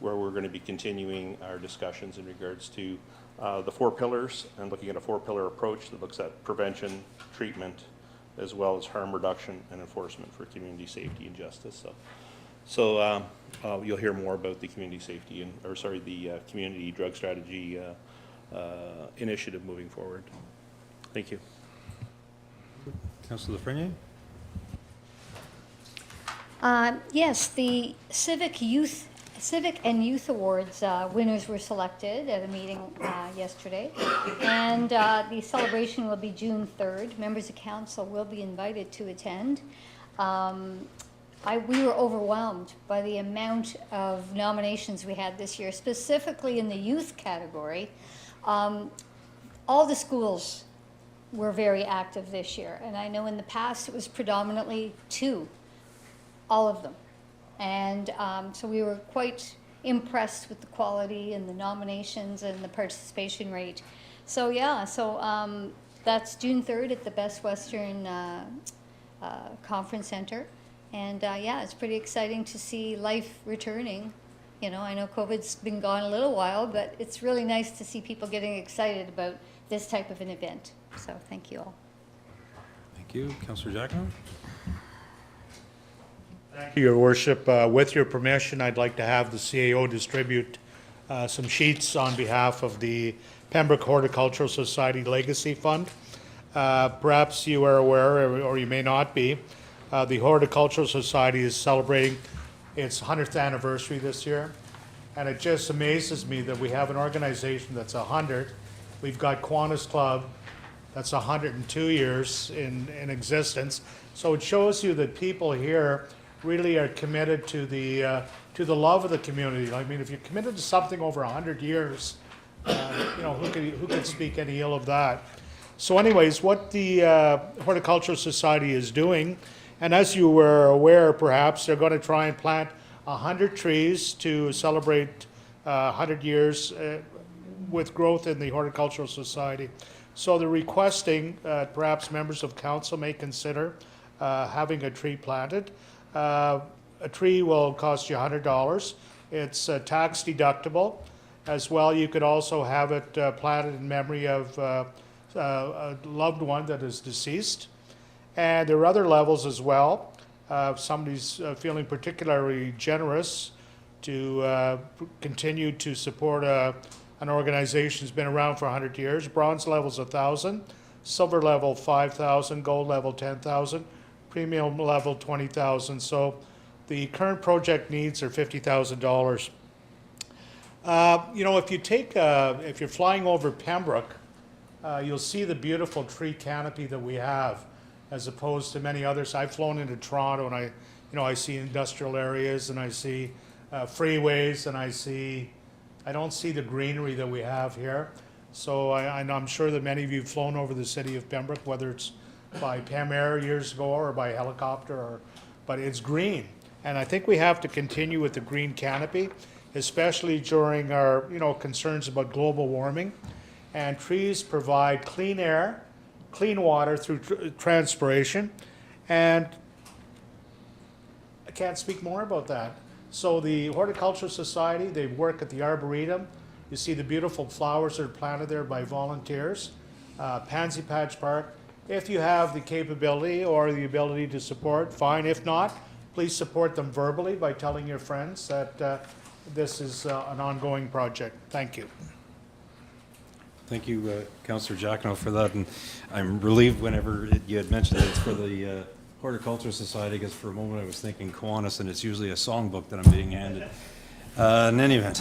where we're going to be continuing our discussions in regards to the 4 pillars and looking at a 4-pillar approach that looks at prevention, treatment, as well as harm reduction and enforcement for community safety and justice. So you'll hear more about the community safety the community drug strategy initiative moving forward. Thank you. Councillor Lafreniere. Yes, the Civic and Youth Awards winners were selected at a meeting yesterday. And the celebration will be June 3rd. Members of council will be invited to attend. We were overwhelmed by the amount of nominations we had this year, specifically in the youth category. All the schools were very active this year, and I know in the past it was predominantly 2, all of them. And so we were quite impressed with the quality and the nominations and the participation rate. So yeah, that's June 3rd at the Best Western Conference Center. And yeah, it's pretty exciting to see life returning. You know, I know COVID's been gone a little while, but it's really nice to see people getting excited about this type of an event. So thank you all. Thank you. Councillor Jacquemin? Thank you, Your Worship. With your permission, I'd like to have the CAO distribute some sheets on behalf of the Pembroke Horticultural Society Legacy Fund. Perhaps you are aware, or you may not be, the Horticultural Society is celebrating its 100th anniversary this year. And it just amazes me that we have an organization that's 100. We've got Kiwanis Club, that's 102 years in existence. So it shows you that people here really are committed to the love of the community. I mean, if you're committed to something over 100 years, you know, who could speak any ill of that? So anyways, what the Horticultural Society is doing, and as you were aware perhaps, they're going to try and plant 100 trees to celebrate 100 years with growth in the Horticultural Society. So they're requesting, perhaps members of council may consider having a tree planted. A tree will cost you $100. It's tax deductible. As well, you could also have it planted in memory of a loved one that is deceased. And there are other levels as well. If somebody's feeling particularly generous to continue to support an organization that's been around for 100 years, bronze level's $1,000, silver level $5,000, gold level $10,000, premium level $20,000. So the current project needs are $50,000. You know, if you're flying over Pembroke, you'll see the beautiful tree canopy that we have, as opposed to many others. I've flown into Toronto, and I see industrial areas, and I see freeways, and I don't see the greenery that we have here. So I'm sure that many of you have flown over the city of Pembroke, whether it's by Pam Air years ago or by helicopter, but it's green. And I think we have to continue with the green canopy, especially during our concerns about global warming. And trees provide clean air, clean water through transpiration, and I can't speak more about that. So the Horticultural Society, they work at the Arboretum. You see the beautiful flowers that are planted there by volunteers. Pansy Patch Park. If you have the capability or the ability to support, fine. If not, please support them verbally by telling your friends that this is an ongoing project. Thank you. Thank you, Councillor Jacquemin, for that. And I'm relieved whenever you had mentioned that it's for the Horticultural Society, because for a moment I was thinking Kiwanis, and it's usually a songbook that I'm being handed. In any event.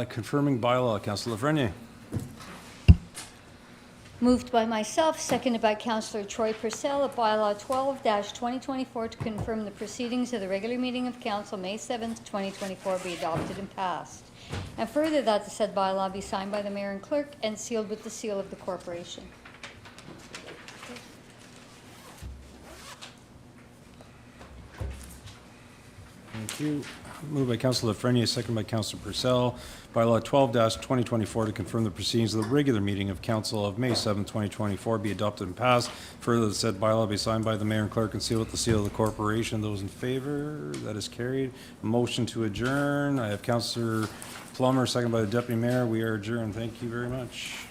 Confirming bylaw, Councillor Lafreniere. Moved by myself, seconded by Councillor Troy Purcell, a bylaw 12-2024 to confirm the proceedings of the regular meeting of council May 7th, 2024 be adopted and passed. And further, that the said bylaw be signed by the mayor and clerk and sealed with the seal of the corporation. Thank you. Moved by Councillor Lafreniere, seconded by Councillor Purcell. Bylaw 12-2024 to confirm the proceedings of the regular meeting of council of May 7, 2024 be adopted and passed. Further, the said bylaw be signed by the mayor and clerk and sealed with the seal of the corporation. Those in favor? That is carried. Motion to adjourn. I have Councillor Plummer, seconded by the deputy mayor. We are adjourned. Thank you very much.